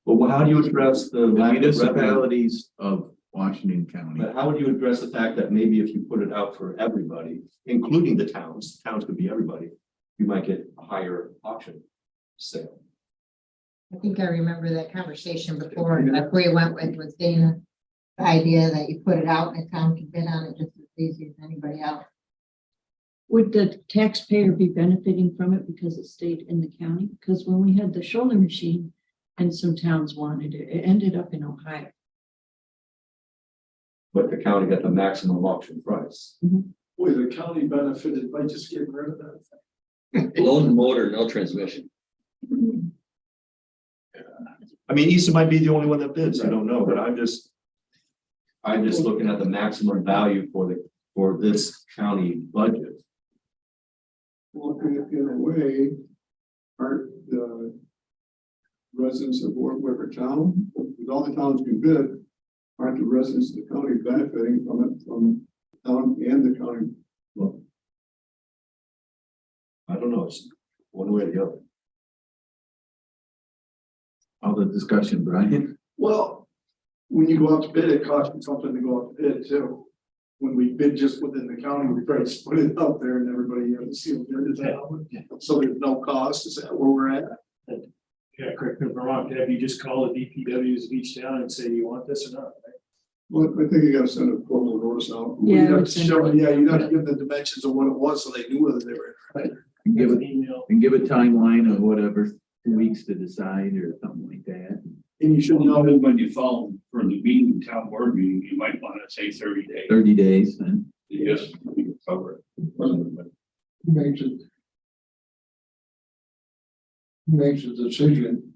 But how do you address the The lack of revenue? municipalities of Washington County. But how would you address the fact that maybe if you put it out for everybody, including the towns could be everybody, you might get a higher auction sale? I think I remember that conversation before, and that's where you went with was Dana. The idea that you put it out and the town can bid on it just as easy as anybody else. Would the taxpayer be benefiting from it because it stayed in the county? Because when we had the shoulder machine and some towns wanted it, it ended up in Ohio. But the county got the maximum auction price. Boy, the county benefited by just getting rid of that. Lone motor, no transmission. I mean, Easton might be the only one that bids, I don't know, but I'm just looking at the maximum value for this county budget. Well, in a way, aren't the residents of whatever town, with all the towns can bid, aren't the residents of the county benefiting from it, from the town and the county? Well, I don't know, it's one way or the other. All the discussion, Brian. Well, when you go out to bid, it costs you something to go out to bid too. When we bid just within the county, we try to split it out there and everybody has a sealed bid, is that how it- so there's no cost, is that where we're at? Yeah, correct me if I'm wrong, have you just call the DPWs of each town and say, you want this or not? Right? Well, I think you gotta send a formal notice out. Yeah, You I have would to send show, it. yeah, you gotta give the dimensions of what it was, so they knew whether they were, right? And give An it, email. and give a timeline of whatever, 2 weeks to decide or something like that. And you should Well, know, when you phone for the meeting, town board meeting, you might want to say 30 days. 30 days and Yes, we can cover it. Who makes it? Who makes a decision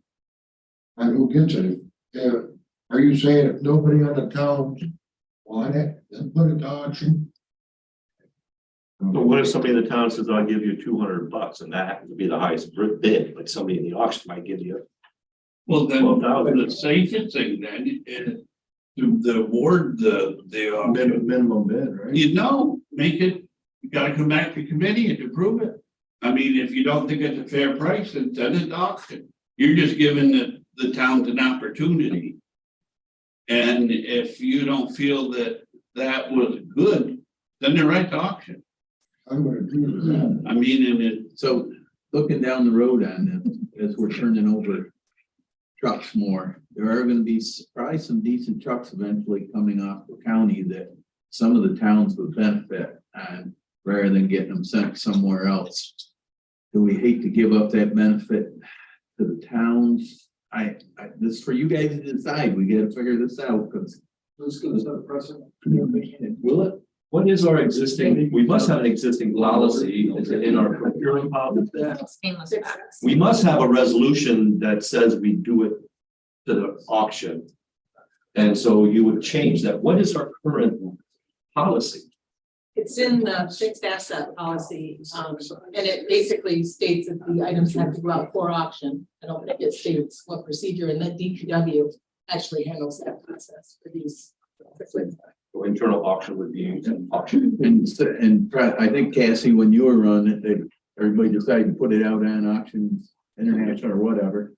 on who gets it? Are you saying if nobody on the town want it, then put it to auction? So what if somebody in the town says, I'll give you $200 and that happens to be the highest bid, but somebody in the auction might give you. Well, then, 12,000. the safest thing then is to award the Minimum bid, right? you know, make it, you gotta come back to committee and approve it. I mean, if you don't think it's a fair price, then send it to auction. You're just giving the towns an opportunity. And if you don't feel that that was good, then they're right to auction. I'm gonna agree with that. I mean, and it, so looking down the road on this, as we're turning over trucks more, there are gonna be probably some decent trucks eventually coming off the county that some of the towns would benefit on rather than getting them sent somewhere else. Do we hate to give up that benefit to the towns? This is for you guys to decide. We gotta figure this out because it's gonna set a precedent. will it? What is our existing, we must have an existing policy, is it in our procurement policy? Stainless box. We must have a resolution that says we do it to the auction. And so you would change that. What is our current policy? It's in the fixed asset policy, and it basically states that the items have to go out for auction. I don't think it states what procedure, and then DPW actually handles that process for these. So internal auction would be an auction. And I think Cassie, when you were running it, everybody decided to put it out on auctions, international or whatever.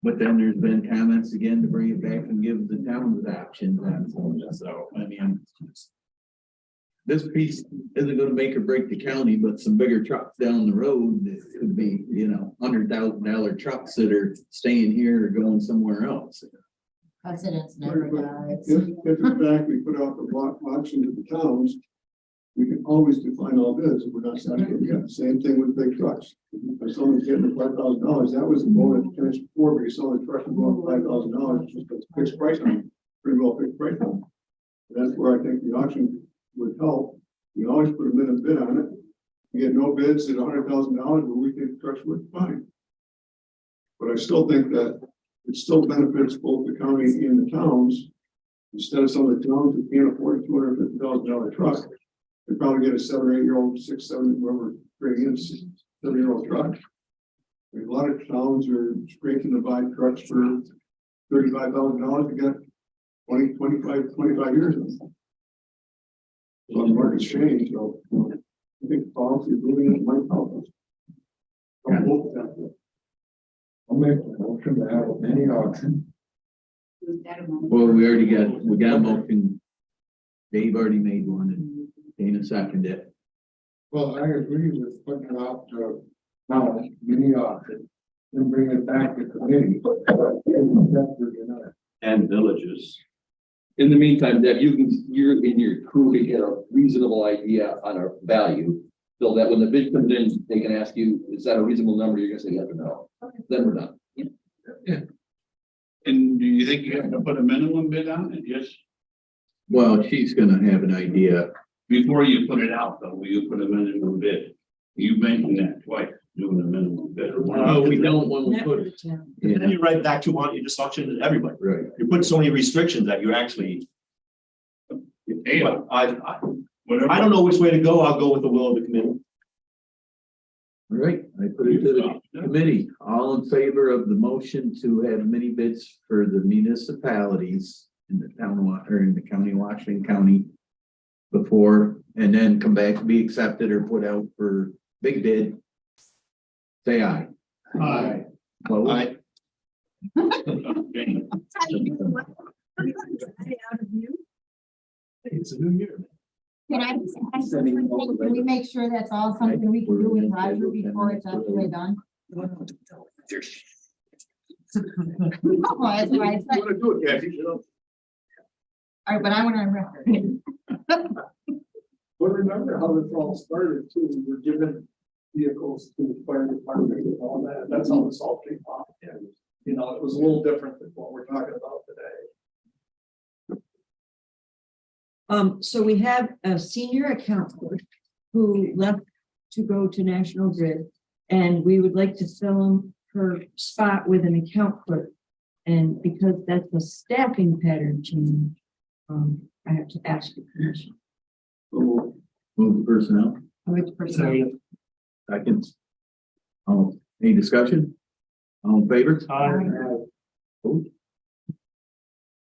But then there's been comments again to bring it back and give the towns options on it. So, I mean, this piece isn't gonna make or break the county, but some bigger trucks down the road, it could be, $100,000 trucks that are staying here or going somewhere else. Presidents never dies. If in fact we put out the block auction to the towns, we can always define all bids if we're not satisfied. Yeah, same thing with big trucks. If someone's getting $5,000, that was the goal at the finish before, but you saw the truck go up $5,000, just a fixed price on it, pretty well fixed price on it. That's where I think the auction would help. We always put a minimum bid on it. You get no bids at $100,000, but we think the truck's worth fine. But I still think that it still benefits both the county and the towns. Instead of some of the towns who can't afford a $250,000 truck, they probably get a 7 or 8 year old, 6, 7, whoever, bring in a 7-year-old truck. A lot of towns are scraping to buy trucks for $35,000. You got 20, 25 years. So the market's changed, so I think policy really might help us. I'll make a motion to have a mini auction. Well, we got a motion. Dave already made one and Dana seconded it. Well, I agree with putting it out to now, mini auction, and bring it back to committee. And villages. In the meantime, Deb, you're in your crew to get a reasonable idea on our value. So that when the bid comes in, they can ask you, is that a reasonable number? You're gonna say yes or no. Then we're done. and do you think you have to put a minimum bid on it? Yes. Well, she's gonna have an idea. Before you put it out, though, will you put a minimum bid? You mentioned that twice, doing a minimum bid. No, we don't when we Not for put. the town. And then you write back to want you just auction to everybody. Right. You put so many restrictions that you actually. Hey, But I whatever. don't know which way to go. I'll go with the will of the committee. All right, I put it to the committee. All in favor of the motion to have mini bids for the municipalities in the or in the county, Washington County. Before, and then come back to be accepted or put out for big bid say aye. Aye. Opposed? Aye. It's a new year. Can I just ask you something? Can we make sure that's all something we can do with Roger before it's actually done? Well, that's what I said. wanna do it, Kathy, you know? All right, but I want on record. But remember how this all started too, we were given vehicles to the fire department and all that, that's how this all came off. And, you know, it was a little different than what we're talking about today. So we have a senior account clerk who left to go to National Grid, and we would like to fill her spot with an account clerk. And because that's a staffing pattern change, I have to ask your permission. Move the personnel. Which person? Second. Any discussion? All in favor? Opposed?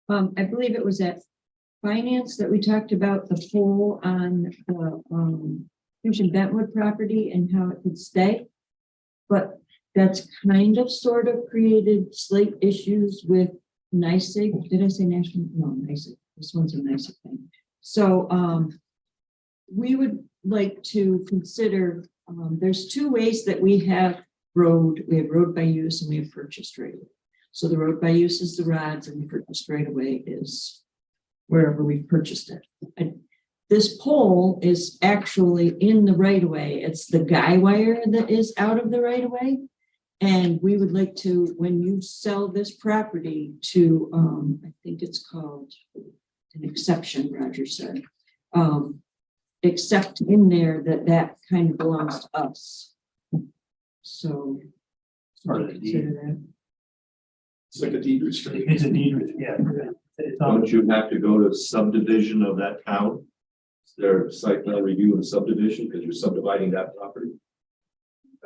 I believe it was at finance that we talked about the pole on the Fusion Bentwood property and how it could stay. But that's kind of sort of created slight issues with NYSEG. Did I say national? No, NYSEG. This one's a NYSEG thing. So we would like to consider, there's two ways that we have road. We have road by use and we have purchased right away. So the road by use is the rods and the purchased right away is wherever we've purchased it. And this pole is actually in the right of way. It's the guy wire that is out of the right of way. And we would like to, when you sell this property to, I think it's called an exception, Roger said, except in there that kind of belongs to us. So. Part of the deed. consider that. It's like a deed restriction. It's a deed, yeah. It's on- Don't you have to go to subdivision of that town? Their site plan review and subdivision, because you're subdividing that property?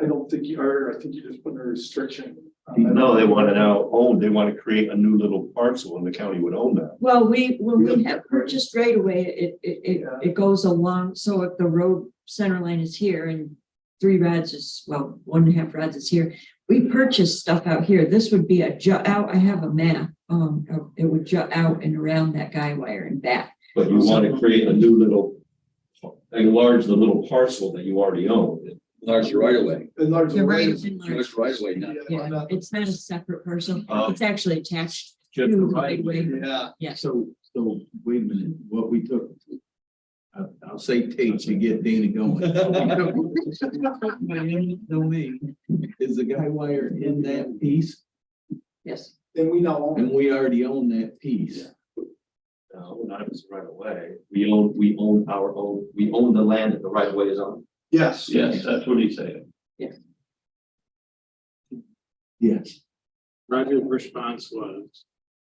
I don't think you are, I think you just put a restriction. No, they want to now own, they want to create a new little parcel and the county would own that. Well, when we have purchased right away, it goes along, so if the road center line is here and 3 rods is, well, 1.5 rods is here, we purchase stuff out here. This would be a jut out. I have a map. It would jut out and around that guy wire and back. But you want to create a new little, enlarge the little parcel that you already own. Large right away. Enlarge the You're right. right. Large right away, not. Yeah, it's not a separate parcel. Oh. It's actually attached Just to the the right right way. Yeah. Yeah. So wait a minute, what we took, I'll say tape to get Dana going. My eminent domain is the guy wire in that piece, Yes. And we now own. and we already own that piece. No, not if it's right away. We own the land that the right of way is on. Yes. Yes, that's what he's saying. Yes. Roger's response was,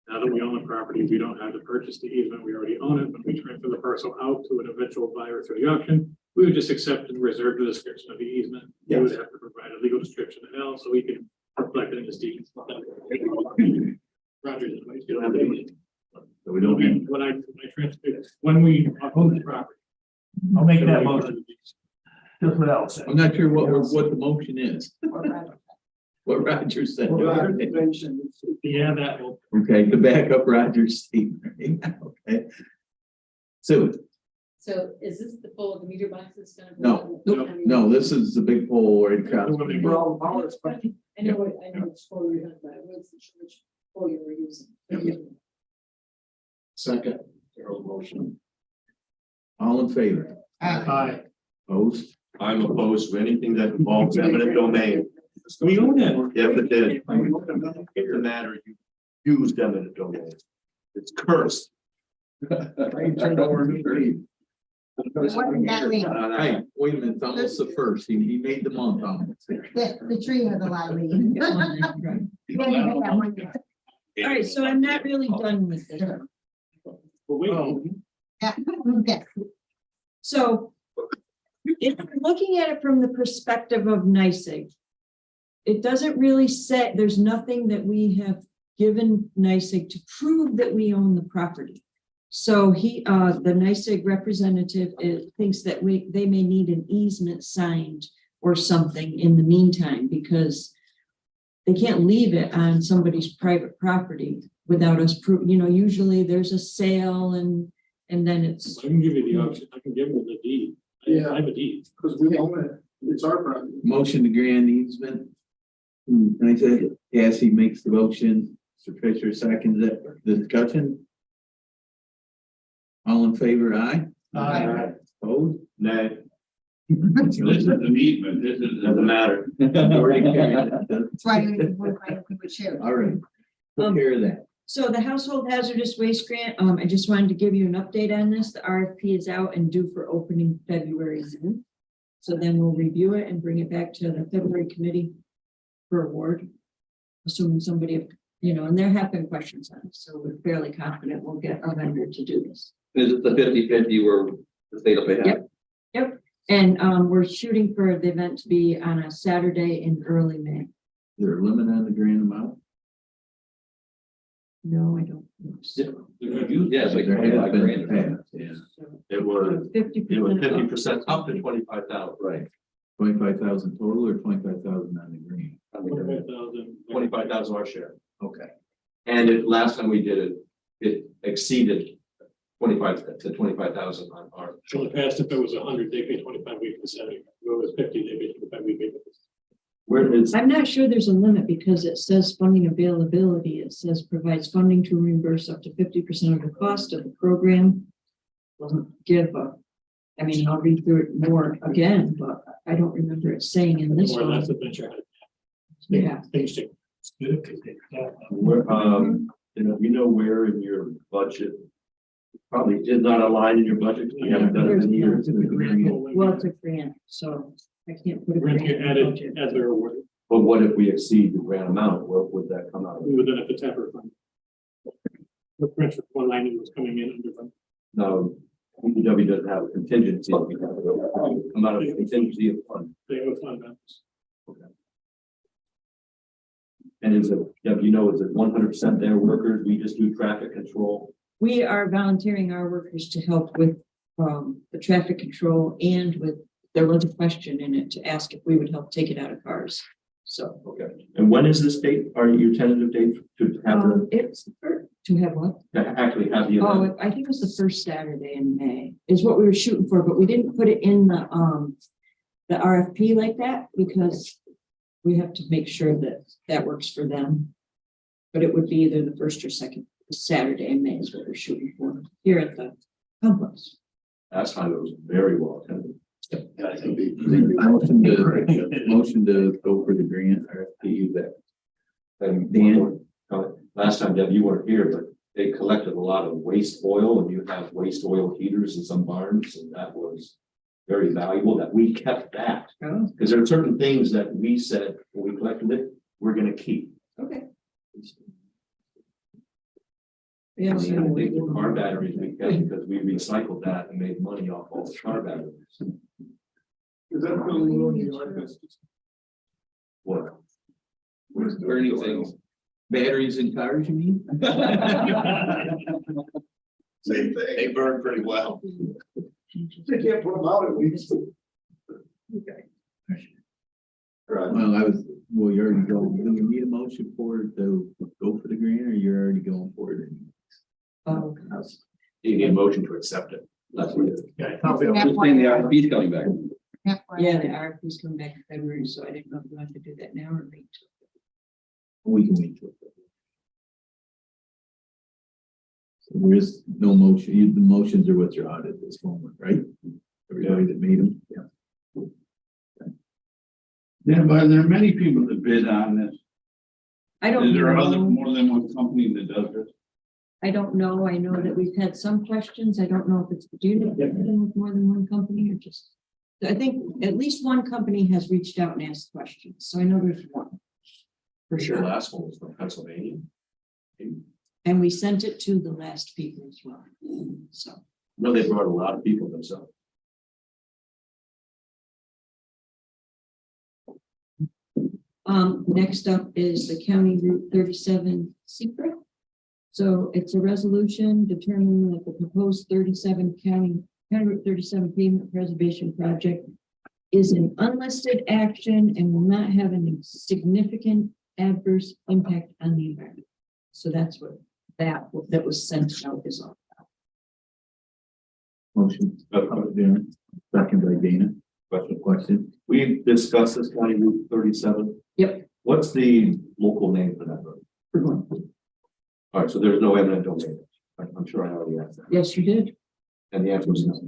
now that we own the property, we don't have to purchase the easement, we already own it, when we transfer the parcel out to an eventual buyer through the auction, we would just accept and reserve the description of the easement. We would have to provide a legal description of L, so we can reflect it in this deed. Roger's advice, you don't have to. So we don't have. When I transfer, when we own the property. I'll make that motion. Just what else. I'm not sure what the motion is. What Roger said. Yeah, that will. Okay, to back up Roger's statement. Okay. So, is this the pole of the meter box that's gonna? no, this is the big pole right across. When they were all ours, but I know which pole you're talking about, I wasn't sure which pole you were using. Second. Carol's motion. All in favor? Aye. Opposed? I'm opposed to anything that involves eminent domain. We own that. Yes, it did. It's a matter, you used eminent domain. It's cursed. Wasn't that legal? Hey, wait a minute, it's almost the first. He made the month on it. The tree has a lot of leaves. You didn't get that one yet. All right, so I'm not really done with this. Yeah, okay. So if we're looking at it from the perspective of NYSEG, it doesn't really say, there's nothing that we have given NYSEG to prove that we own the property. So the NYSEG representative thinks that they may need an easement signed or something in the meantime, because they can't leave it on somebody's private property without us usually there's a sale and then it's, I can give you the option, I can give you the deed. I have a deed. Because we own it, it's our property. Motion to grant easement. I said, Cassie makes the motion, Mr. Fisher seconds it, discussion. All in favor, aye? Opposed? Nay, This is an easement, this is. doesn't matter. Already carried it. That's why we would choose. All right, took care of that. so the household hazardous waste grant, I just wanted to give you an update on this. The RFP is out and due for opening February 9th. So then we'll review it and bring it back to the February committee for award. Assuming somebody, and there have been questions on it, so we're fairly confident we'll get a vendor to do this. Is it the 50-50 where the state will pay half? Yep. And we're shooting for the event to be on a Saturday in early May. Is there a limit on the grant amount? No, I don't. think so. Yeah, it's like There has 25 been grand. in the past, yeah. It was, 50% up to 25,000. Right. 25,000 total or 25,000 on the grant? 25,000. 25,000 our share. Okay. And last time we did it, it exceeded 25,000 on our. In the past, if it was 100, they paid 25, we paid 70. If it was 50, they paid 25, we paid. Where is, I'm not sure there's a limit because it says funding availability. It says provides funding to reimburse up to 50% of the cost of the program. Doesn't give a, I'll read through it more again, but I don't remember it saying in this Or one. that's the venture. Yeah. Things change. where, where in your budget? Probably is not aligned in your budget. We haven't done it in years. Well, it's a grant, so I can't put a We're going grant to in add the it budget. as they're awarded. But what if we exceed the grant amount? What would that come out of? We would then have to temper fund. The French 190 was coming in under fund. No, DPW doesn't have a contingency. We have to come out of the contingency of fund. They have a fund balance. And is it, is it 100% their workers? We just do traffic control? We are volunteering our workers to help with the traffic control and with, there was a question in it to ask if we would help take it out of cars. So Okay. And when is this date? Are your tentative date to have it's to have what? to actually have the Oh, event? I think it was the first Saturday in May is what we were shooting for, but we didn't put it in the RFP like that because we have to make sure that that works for them. But it would be either the first or second Saturday in May is what we're shooting for here at the complex. Last time it was very well attended. Motion to go for the grant RFP that. And Dan? last time, Deb, you weren't here, but they collected a lot of waste oil and you have waste oil heaters in some barns and that was very valuable that we kept that. Oh, Because there are certain things that we said when we collected it, we're gonna keep. okay. Yeah. I think the car batteries we kept because we recycled that and made money off all the car batteries. Is that building going to be like this? What? Where's burning things? Batteries in cars, you mean? Same thing. They burn pretty well. They can't put them out at least. Well, you're already going, do we need a motion for it to go for the grant or you're already going for it? Oh, You need a motion to accept it. That's what it is. Yeah. Just saying the RFP's coming back. yeah, the RFP's coming back in February, so I didn't know if we wanted to do that now or wait. We can wait till. So there is no motion, the motions are what's your audit at this moment, right? Everybody that made them, yeah. Yeah, but there are many people that bid on this. I don't Is there know. more than one company that does this? I don't know. I know that we've had some questions. I don't know if it's, do you know if they're dealing with more than one company or just? I think at least one company has reached out and asked questions, so I know there's one. For The sure. last one was from Pennsylvania. And we sent it to the last people as well, so. No, they brought a lot of people themselves. Next up is the County Route 37 secret. So it's a resolution determining that the proposed 37 County Route 37 pavement preservation project is an unlisted action and will not have any significant adverse impact on the environment. So that's what that was sent out is all. Motion, Darren, second by Dana. Question. We discussed this County Route 37. Yep. What's the local name for that road? We're going. All right, so there's no eminent domain. I'm sure I already asked that. Yes, you did. And the answer is no.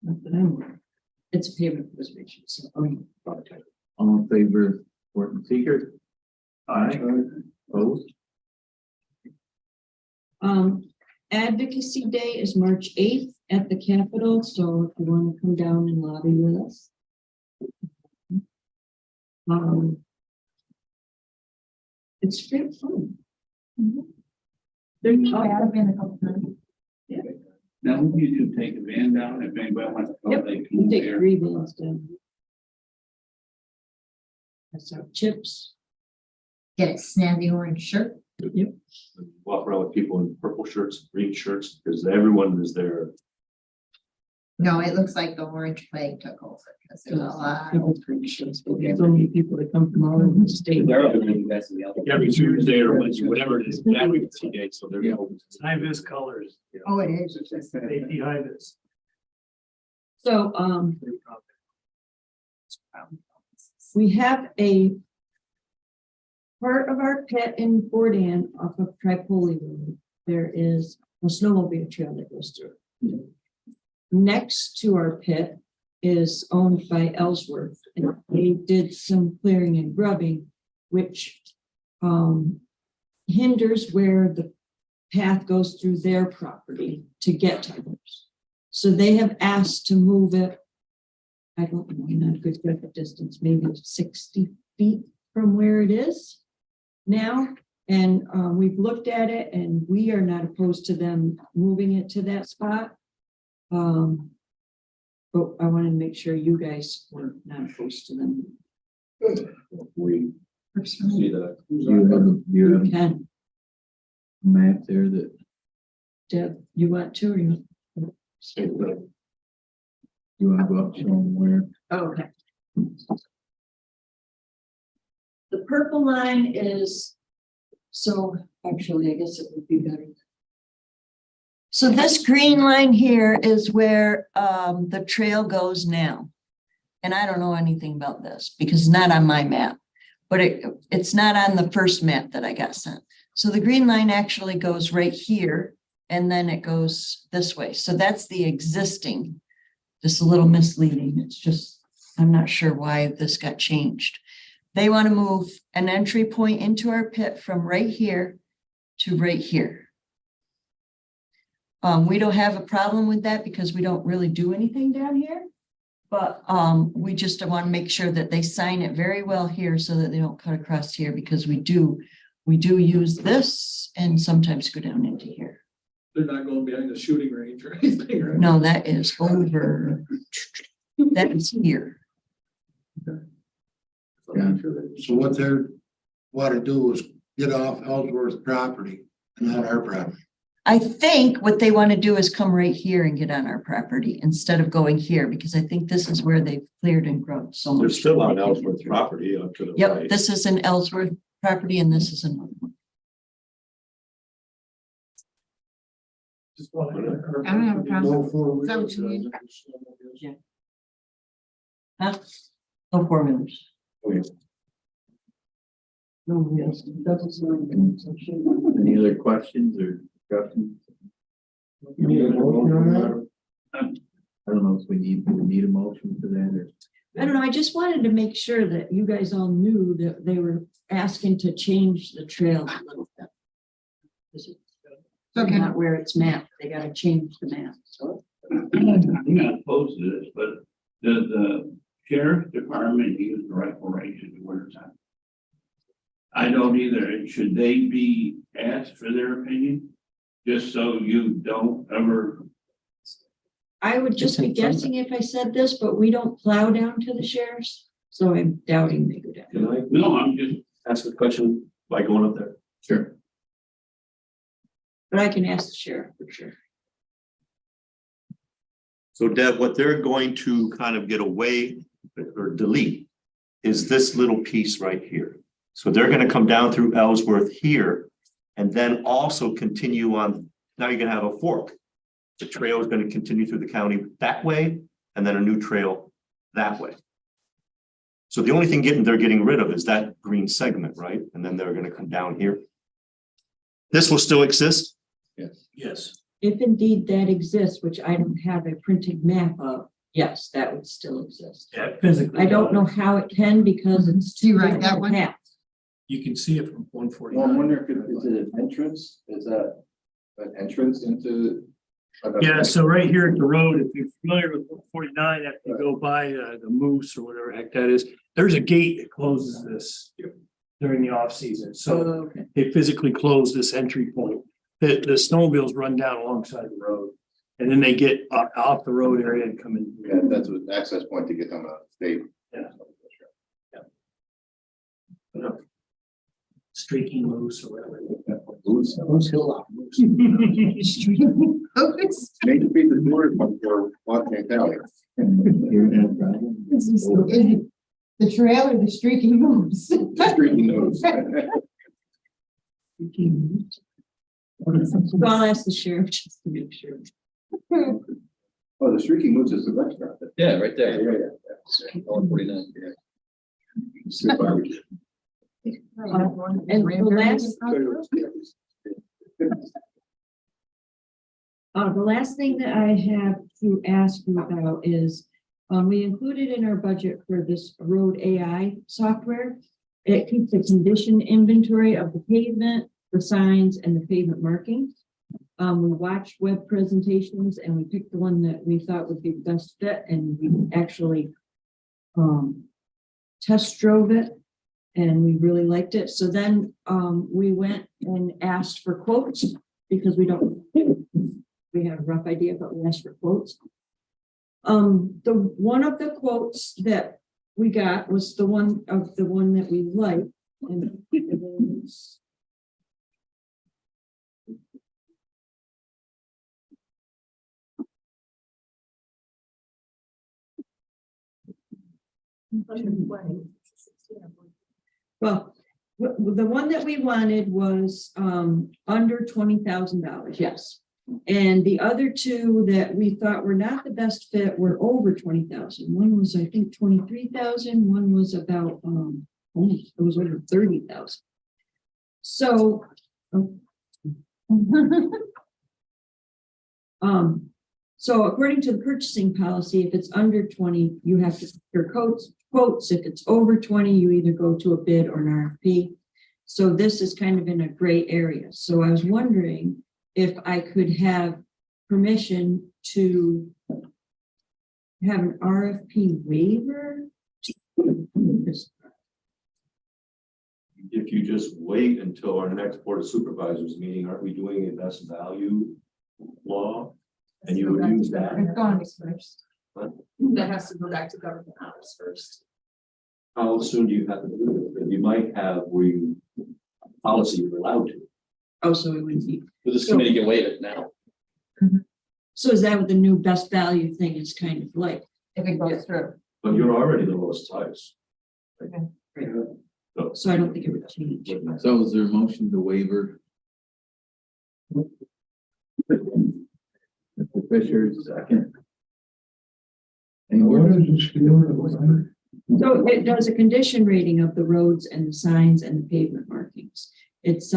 Not that I'm aware. It's a payment reservation, so. Okay. All in favor, Horton Seeker? Aye. Opposed? Advocacy Day is March 8th at the Capitol, so if you want to come down and lobby with us. It's great fun. There's I've been a couple times. Now, you should take a van down if anybody wants to. Yep, they we can take there. 3 vans down. That's our chips. Get a snazzy orange shirt. Walk around with people in purple shirts, green shirts, because everyone is there. No, it looks like the orange plague took over because there's a lot. There's so many people that come from all over the state. Every Tuesday or Wednesday, whatever it is, advocacy day, so they're. High vis colors. Oh, it is. Safety high vis. So, we have a part of our pit in Fort Ann off of Tripoli Road. There is a snowmobile trail that goes through. Next to our pit is owned by Ellsworth, and they did some clearing and grubbing, which hinders where the path goes through their property to get to ours. So they have asked to move it, I don't know, not a good graphic distance, maybe 60 feet from where it is now. And we've looked at it and we are not opposed to them moving it to that spot. But I wanted to make sure you guys were not opposed to them. We see that. You have a Ken, map there that Deb, you want to or you? you want to go up showing where? Oh, okay. The purple line is, so actually, I guess it would be better. So this green line here is where the trail goes now. And I don't know anything about this because it's not on my map, but it's not on the first map that I got sent. So the green line actually goes right here and then it goes this way. So that's the existing, just a little misleading. It's just, I'm not sure why this got changed. They want to move an entry point into our pit from right here to right here. We don't have a problem with that because we don't really do anything down here. But we just want to make sure that they sign it very well here so that they don't cut across here because we do use this and sometimes go down into here. They're not going behind the shooting range or anything, right? No, that is over. That is here. So what they want to do is get off Ellsworth property and not our property. I think what they want to do is come right here and get on our property instead of going here, because I think this is where they've cleared and grown so much. They're still on Ellsworth property up to the Yep, right. this is an Ellsworth property and this is another one. I don't have a problem. No four Is that what wheels. you need? Huh? No 4-wheelers. Okay. No wheels. Any other questions or discussions? You need a motion on that? I don't know if we need a motion for that or. I don't know, I just wanted to make sure that you guys all knew that they were asking to change the trail a little bit. Okay. Not where it's mapped, they gotta change the map, so. I'm not opposed to this, but does the sheriff's department use the rifle range in the winter time? I don't either. Should they be asked for their opinion? Just so you don't ever. I would just be guessing if I said this, but we don't plow down to the sheriff's, so I'm doubting they go down. Can I No, I'm just. ask a question by going up there? Sure. But I can ask the sheriff for sure. So Deb, what they're going to kind of get away or delete is this little piece right here. So they're gonna come down through Ellsworth here and then also continue on, now you're gonna have a fork. The trail is gonna continue through the county that way and then a new trail that way. So the only thing they're getting rid of is that green segment, right? And then they're gonna come down here. This will still exist? Yes. If indeed that exists, which I don't have a printed map of, yes, that would still exist. Yeah, physically. I don't know how it can because it's Do you two write that different one? paths. You can see it from 149. Well, I'm wondering if it, is it an entrance? Is that an entrance into? Yeah, so right here at the road, if you're familiar with 149, after you go by the Moose or whatever heck that is, there's a gate that closes this during the off season. So Okay. they physically close this entry point. The snowmobiles run down alongside the road and then they get off the road area and come in. Yeah, that's an access point to get them a state. Yeah. Streaky Moose or whatever. Who's Hill? Major piece of tourism for Washington County. Is it the trail or the streaking moves? Streaking moves. So I'll ask the sheriff just to make sure. Oh, the Streaking Moves is the restaurant. Yeah, right there. Yeah. 149. Supervisors. And the last thing that I have to ask you about is, we included in our budget for this road AI software. It keeps a condition inventory of the pavement, the signs, and the pavement markings. We watched web presentations and we picked the one that we thought would be the best fit, and we actually test drove it and we really liked it. So then we went and asked for quotes because we have a rough idea, but we asked for quotes. The one of the quotes that we got was the one that we liked, and it was well, the one that we wanted was under $20,000, yes. And the other two that we thought were not the best fit were over 20,000. One was, I think, 23,000. One was about it was over 30,000. So so according to the purchasing policy, if it's under 20, you have to secure quotes. If it's over 20, you either go to a bid or an RFP. So this is kind of in a gray area. So I was wondering if I could have permission to have an RFP waiver. If you just wait until our next Board of Supervisors meeting, aren't we doing a best value law? And you would use that? First. That has to go back to government hours first. How soon do you have to do it? You might have where you, policy you're allowed to. Oh, so it would be. Well, this committee can waive it now. So is that what the new best value thing is kind of like? If it goes through. But you're already the lowest price. So I don't think it would change. So is there a motion to waiver? Mr. Fisher, second. What is this deal? So it does a condition rating of the roads and the signs and the pavement markings. It's,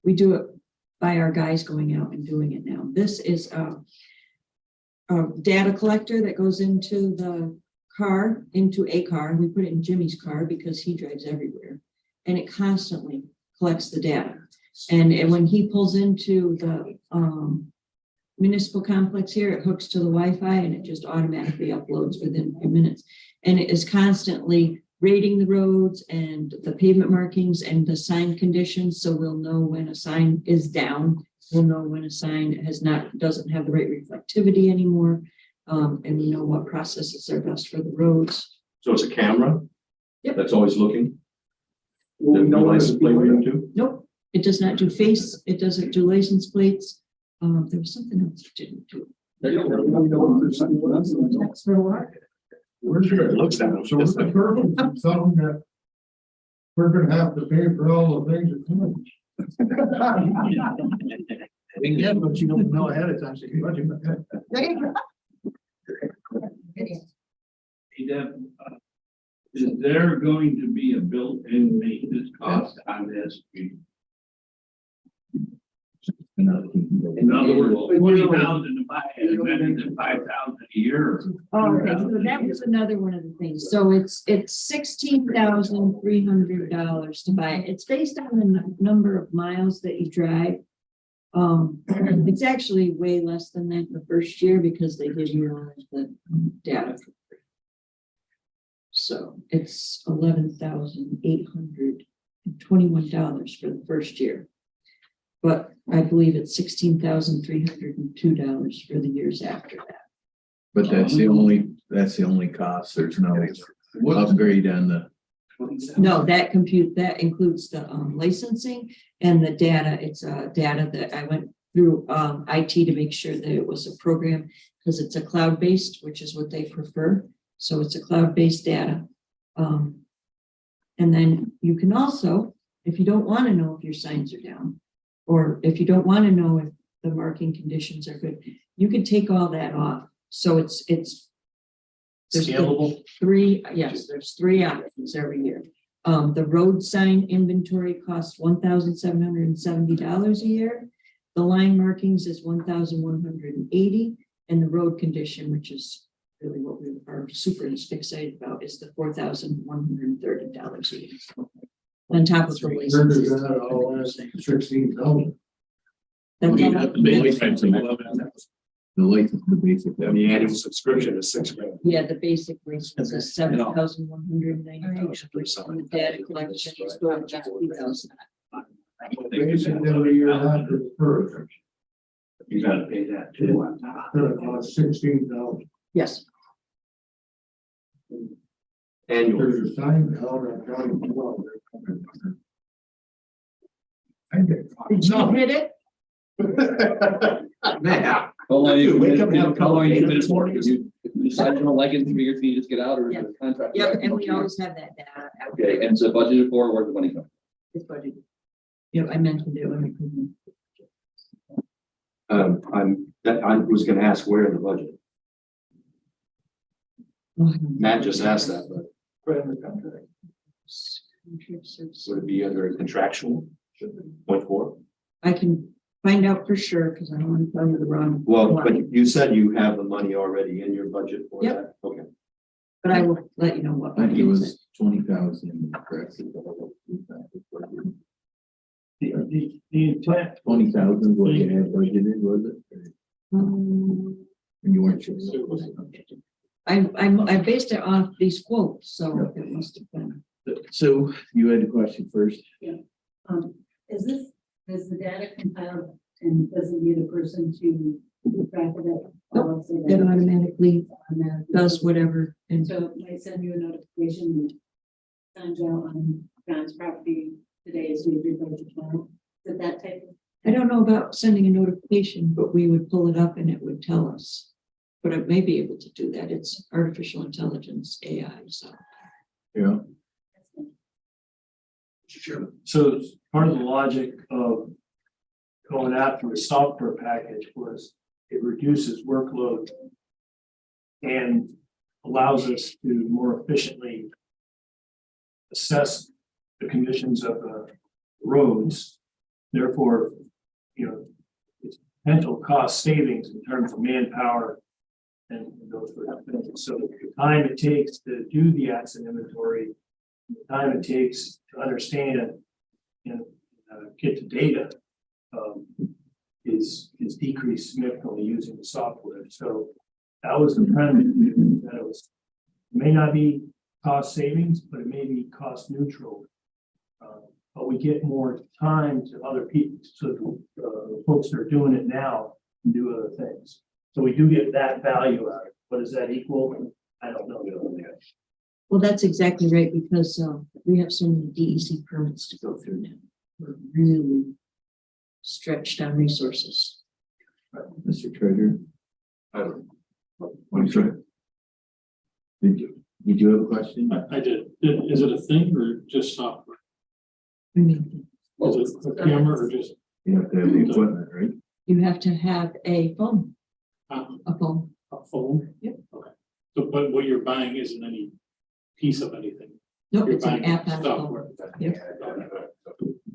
we do it by our guys going out and doing it now. This is a data collector that goes into the car, into a car. We put it in Jimmy's car because he drives everywhere. And it constantly collects the data. And when he pulls into the municipal complex here, it hooks to the Wi-Fi and it just automatically uploads within a few minutes. And it is constantly rating the roads and the pavement markings and the sign conditions. So we'll know when a sign is down. We'll know when a sign doesn't have the right reflectivity anymore. And we know what processes are best for the roads. So it's a camera? Yep. That's always looking? Does the license plate reading too? Nope, it does not do face. It doesn't do license plates. There was something else it didn't do. That's for what? We're gonna, Looks that way. so we're gonna, something that we're gonna have to pay for all the things that come. Yeah, but you don't know ahead of time, so you budget. Hey, Deb, is there going to be a built-in maintenance cost on this? In other words, 20,000 to buy it, and then it's 5,000 a year. Oh, okay, so that was another one of the things. So it's $16,300 to buy it. It's based on the number of miles that you drive. It's actually way less than that the first year because they give you all the data. So it's $11,821 for the first year. But I believe it's $16,302 for the years after that. But that's the only cost. There's no upgrade on the. No, that includes the licensing and the data. It's data that I went through IT to make sure that it was a program because it's a cloud-based, which is what they prefer. So it's a cloud-based data. And then you can also, if you don't want to know if your signs are down, or if you don't want to know if the marking conditions are good, you can take all that off. So it's there's Scalable. there's three options every year. The road sign inventory costs $1,770 a year. The line markings is $1,180, and the road condition, which is really what we are super excited about, is the $4,130 a year. On top of the Where does license. that all add? 16,000. That's all. The license, the basic. And the annual subscription is $6,000. Yeah, the basic license is $7,192. And the data collection is $2,000. Basically, every year after the first, You gotta pay that too on top. it's gonna cost 16,000. Yes. Annual. There's a sign out on County Twelve. I get. Did you hit it? Man. How long you been this morning? You decide you don't like it, you just get out or Yeah. the contract. Yep, and we always have that data. Okay, and so budgeted for, where's the money come? It's budgeted. Yep, I mentioned it when I couldn't. I was gonna ask where in the budget. Matt just asked that, but would it be under contractual? 0.4? I can find out for sure, because I don't want to tell you the wrong. Well, one. but you said you have the money already in your budget for Yep. that? Okay. But I will let you know what. I think it money is. was 20,000, correct? The intent, 20,000 what you had budgeted, was it? Um, And you weren't sure. I based it off these quotes, so it must have been. So you had a question first. Is the data compiled and doesn't need a person to keep track of it? It automatically does whatever. And So it might send you a notification that signs out on John's property today is due to budget tomorrow. Is it that type of? I don't know about sending a notification, but we would pull it up and it would tell us. But I may be able to do that. It's artificial intelligence, AI, so. Yeah. so part of the logic of going after the software package was it reduces workload and allows us to more efficiently assess the conditions of the roads. Therefore, it's potential cost savings in terms of manpower and those sort of things. So the time it takes to do the accident inventory, the time it takes to understand and get the data is decreased significantly using the software. So that was the premise, that it may not be cost savings, but it may be cost neutral. But we get more time to other people, so the folks that are doing it now can do other things. So we do get that value out of it. What does that equal? I don't know. Well, that's exactly right, because we have so many DEC permits to go through now. We're really stretched on resources. Mr. Treasurer. I don't. I'm sorry. Did you have a question? I did. Is it a thing or just software? I mean, Is it a camera or just? You have to have the equipment, right? you have to have a phone, uh, a phone. A phone? Yep. Okay. So, but what you're buying isn't any piece of anything? No, You're it's an buying app on the phone. software.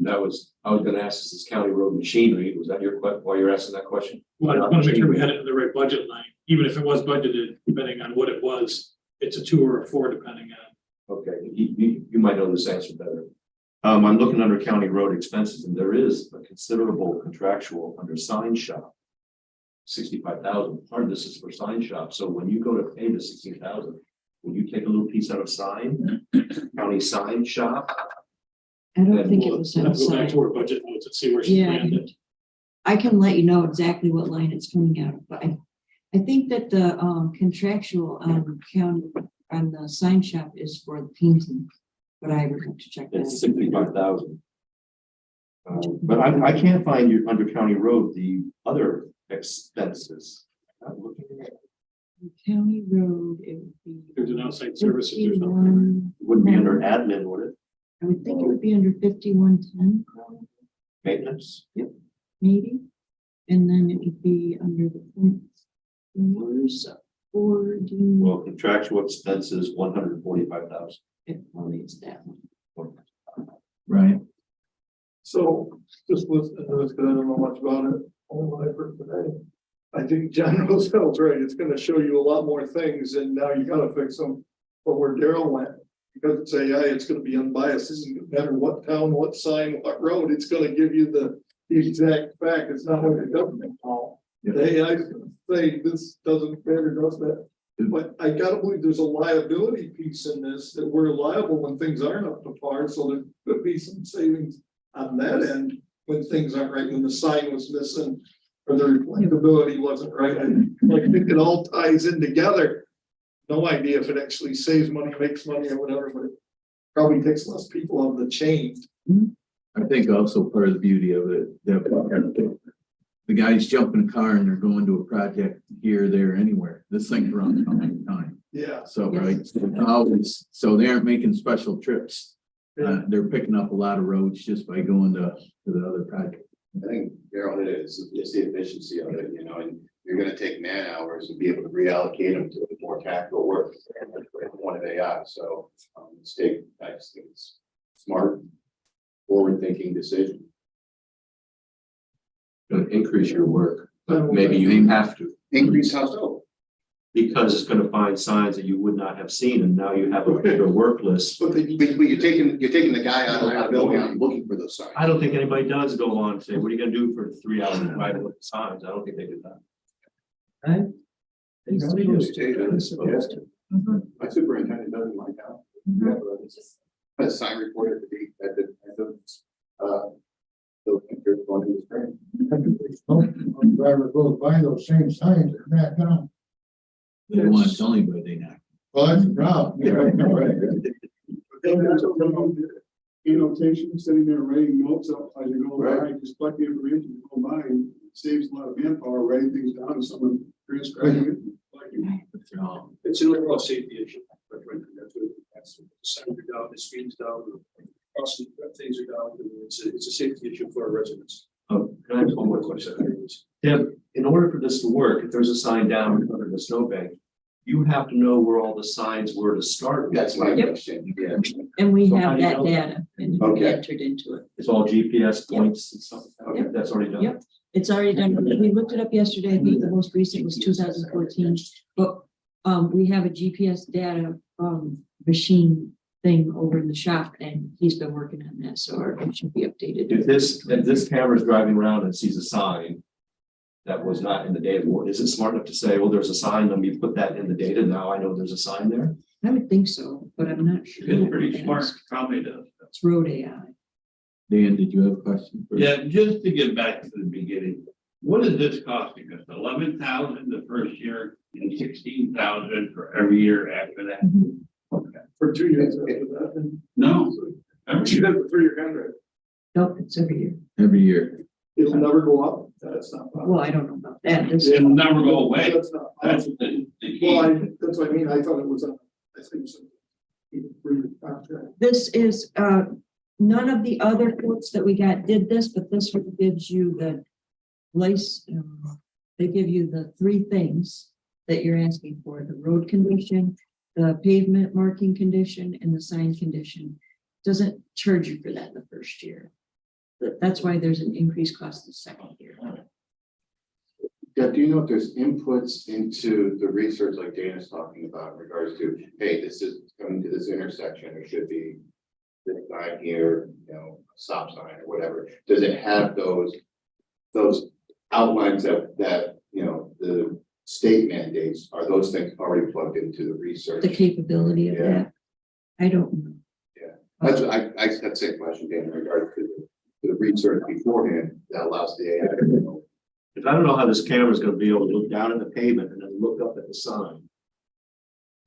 That was, I was gonna ask, is this county road machinery? Was that your why you're asking that question? Well, I want to make sure we had it in the right budget line, even if it was budgeted, depending on what it was. It's a 2 or a 4, depending on. Okay, you might know this answer better. I'm looking under county road expenses, and there is a considerable contractual under sign shop. 65,000, part of this is for sign shop, so when you go to pay the 16,000, will you take a little piece out of sign, county sign shop? I don't think it was Let's go back outside. to our budget notes and see where she Yeah, landed. I can let you know exactly what line it's coming out of, but I think that the contractual on county, on the sign shop is for the painting. But I would have to check that. It's 65,000. But I can't find your under county road, the other expenses. I'm looking at it. County road, it would be. There's an outside services or something. 51. It wouldn't be under admin, would it? I would think it would be under 5110, Maintenance? maybe. And then it would be under the floors or Well, contractual expenses, 145,000. it probably is that one. Right. So just listening to this, because I don't know much about it, only what I've heard today. I think John Rosel's right. It's gonna show you a lot more things and now you gotta fix them. But where Daryl went, because it's AI, it's gonna be unbiased. It doesn't matter what town, what sign, what road, it's gonna give you the exact fact. It's not like a government call. The AI is gonna say this doesn't fit or does that. But I gotta believe there's a liability piece in this, that we're liable when things aren't up to par, so there could be some savings on that end. When things aren't right, when the sign was missing, or the reflectability wasn't right, I think it all ties in together. No idea if it actually saves money, makes money or whatever, but it probably takes less people on the chain. I think also part of the beauty of it, that the guys jump in a car and they're going to a project here, there, anywhere. This thing's around all the time. Yeah. So, right, so they aren't making special trips. They're picking up a lot of roads just by going to the other project. I think, Daryl, it is, it's the efficiency of it, you know, and you're gonna take man hours and be able to reallocate them to more tactical work. One of AI, so, mistake, I just think it's smart, forward-thinking decision. Going to increase your work, but maybe you have to. Increase how so? Because it's going to find signs that you would not have seen, and now you have a bigger work list. But you're taking the guy out of the building and looking for those signs. I don't think anybody does go on and say, what are you gonna do for 3 hours to ride with the signs? I don't think they do that. My superintendent does in my town. We have a sign report at the pictures going to the spring. When driver goes by those same signs, they're back down. They don't want to tell anybody they not. Well, that's the problem. Annotation, sitting there writing notes up as you go by, just collect the information, go by, and saves a lot of manpower writing things down and someone transcribing it. It's an overall safety issue. That's the signs are down, the speed's down, crossing things are down. It's a safety issue for our residents. Oh, can I ask one more question? Deb, in order for this to work, if there's a sign down under the snowbank, you have to know where all the signs were to start. That's my Yep. question, yeah. And we So how have do you that know? data and Okay. entered into it. It's all GPS points and stuff. Okay, Yep. that's already done. Yep. It's already done. We looked it up yesterday. I think the most recent was 2014. But we have a GPS data machine thing over in the shop and he's been working on that. So it should be updated. If this camera's driving around and sees a sign that was not in the data board, is it smart enough to say, well, there's a sign, let me put that in the data, now I know there's a sign there? I would think so, but I'm not sure. It's pretty smart, probably does. It's road AI. Dan, did you have a question? Yeah, just to get back to the beginning, what is this costing us? 11,000 the first year and 16,000 for every year after that? Okay. For 2 years after that. No. She did the 3-year contract. Nope, it's every year. Every year. It'll never go up. That's not. Well, I don't know about that. It'll never go away. That's not. That's the key. Well, that's what I mean. I thought it was I think so. This is, none of the other quotes that we got did this, but this one gives you the they give you the three things that you're asking for, the road condition, the pavement marking condition, and the sign condition. Doesn't charge you for that in the first year. That's why there's an increased cost the second year. Yeah, do you know if there's inputs into the research like Dana's talking about in regards to, hey, this is coming to this intersection, there should be this sign here, you know, a stop sign or whatever. Does it have those outlines that, you know, the state mandates, are those things already plugged into the research? The capability of that, I don't know. That's what I had the same question, Dan, in regards to the research beforehand that allows the AI to know. Because I don't know how this camera is gonna be able to look down at the pavement and then look up at the sign.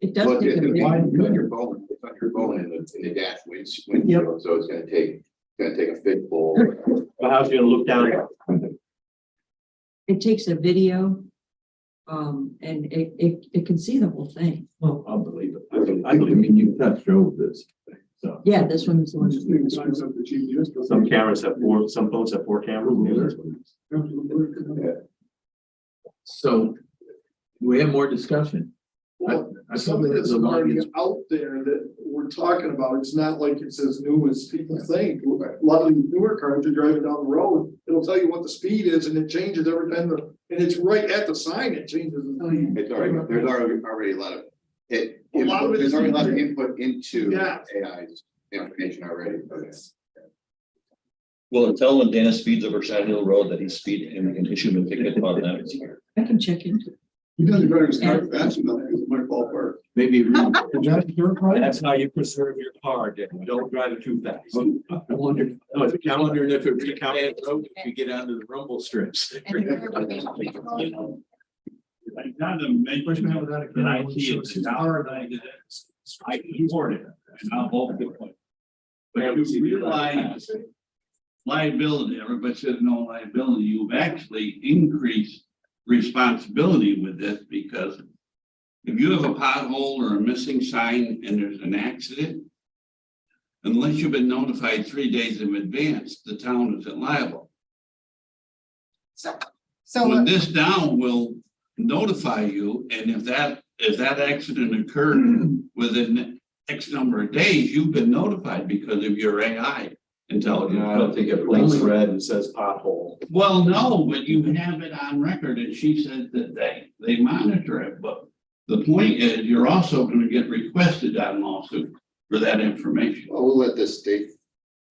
It does Well, take it's a gonna be very- on your phone, it's on your phone in the dash windshield, so it's gonna take a fishbowl. But how's it gonna look down at? it takes a video, and it can see the whole thing. Oh, unbelievable. I mean, you touch drove this thing, so. Yeah, this one is the one. Just need to sign something GPS. Some cameras have four, some phones have 4 cameras. maybe that's what it is. So we have more discussion. I Some of this is already out there that we're talking about. It's not like it's as new as people think. A lot of these newer cars are driving down the road. It'll tell you what the speed is and it changes every time and it's right at the sign. It changes. It's already, there's already a lot of A lot of it there's is- already a lot of input into Yeah. AI's information already. Okay. Will it tell when Dana speeds over Shine Hill Road that he's speeding and we can issue him a ticket on that? I can check into it. He doesn't drive his car fast enough because it might fall apart. Maybe. That's how you preserve your car, Dick. Don't drive it too fast. I wonder, No, it's a I'm wondering if it recounts if you get onto the rumble strips. Like, not to mention that I see it's a dollar value to this. I support it, and I'll vote for it. But you realize liability, everybody says no liability, you've actually increased responsibility with this because if you have a pothole or a missing sign and there's an accident, unless you've been notified 3 days in advance, the town isn't liable. So When this down will notify you, and if that accident occurred within X number of days, you've been notified because of your AI intelligence. I don't think it blinks red and says pothole. Well, no, but you have it on record, and she says that they monitor it, but the point is, you're also gonna get requested on lawsuit for that information. Well, we'll let the state.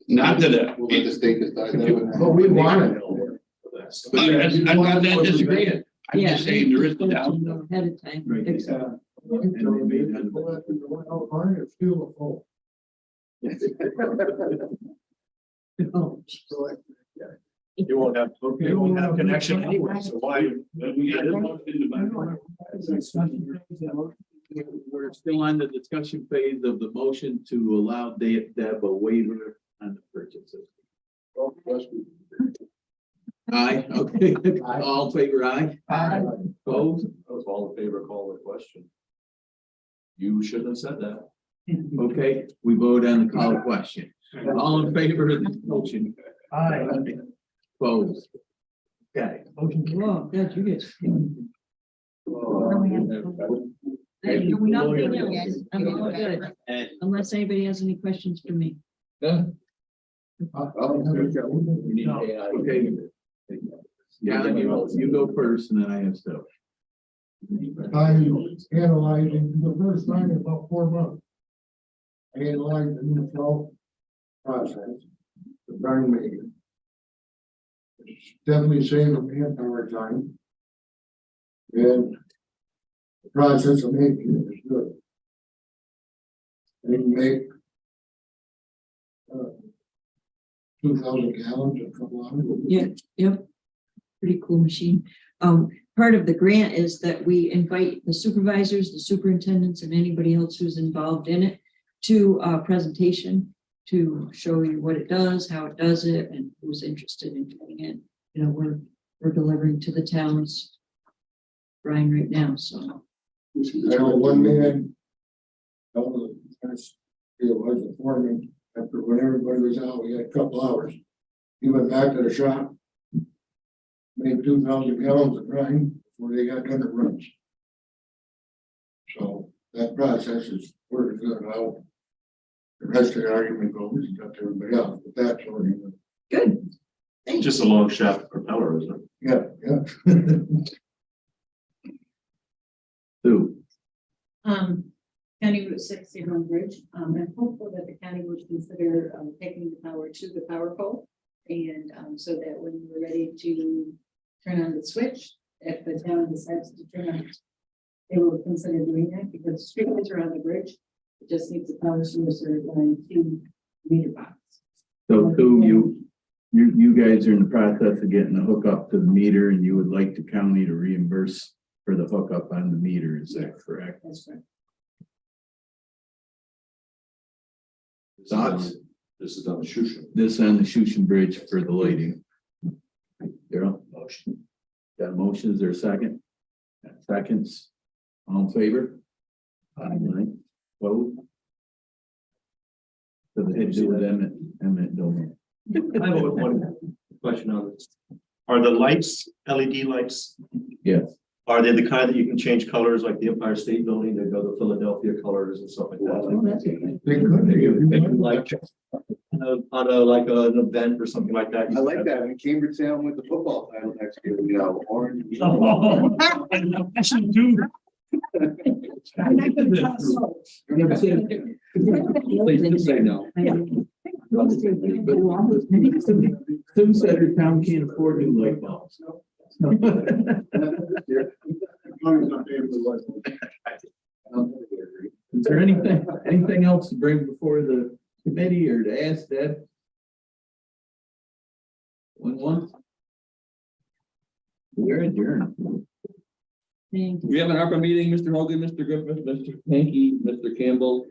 Not that it- We'll let the state decide that. But we want to know. I'm not disagreeing, I'm just saying there is a doubt. Ahead of time. It's still a fault. Oh, You won't have connection anyway, so why? We got a motion to- We're still on the discussion phase of the motion to allow Deb a waiver on the purchases. Aye, okay, all in favor, aye? Aye. Opposed? Those all in favor, call the question. You shouldn't have said that. Okay, we vote on the call question. All in favor of the motion? Aye. Opposed? Okay. whoa, God, you guys. Hey, Nothing lawyer. else. I'm all good, unless anybody has any questions for me. Okay. Yeah, you go first and then I have stuff. I analyzing the first time in about 4 months. I analyzed the new flow process, the burn meter. It's definitely saving manpower time. And the process of making it is good. They can make 2,000 gallons a couple hours. Yeah, yep. Pretty cool machine. Part of the grant is that we invite the supervisors, the superintendents, and anybody else who's involved in it to a presentation to show you what it does, how it does it, and who's interested in doing it. You know, we're delivering to the towns, Brian, right now, so. I know one man morning, after when everybody was out, we had a couple hours. He went back to the shop. Made 2,000 gallons of brine before they got done to runs. So that process is working good now. The rest of the argument goes, it's up to everybody else, but that's working. Good. Thank you. Just a long shaft propeller, isn't it? Yeah, yeah. Sue, County Route 61 bridge, I'm hopeful that the county would consider, taking the power to the power pole. And, so that when we're ready to turn on the switch, if the town decides to turn on, they will consider doing that because street lights are on the bridge. It just needs a power source or line to meter box. so Sue, you guys are in the process of getting a hookup to the meter and you would like the county to reimburse for the hookup on the meter, is that correct? That's right. Thoughts? This is on the Shushan. This on the Shushan Bridge for the lighting. Daryl? Motion. Got a motion, is there a second? Seconds. All in favor? Aye. Vote. So they had to do with Emmett Dolan. I have one question on this. Are the lights, LED lights, Yes. are they the kind that you can change colors like the Empire State Building? They go the Philadelphia colors and stuff like that. They could. Like on a like an event or something like that. I like that. When Cambridge Salem with the football title next year, you know, orange. I should do. Please say no. Sue said her town can't afford new light bulbs. Is there anything else to bring before the committee or to ask Deb? One? We're adjourned. Thank you. We have an ARPA meeting, Mr. Hogan, Mr. Griffith, Mr. Hanky, Mr. Campbell.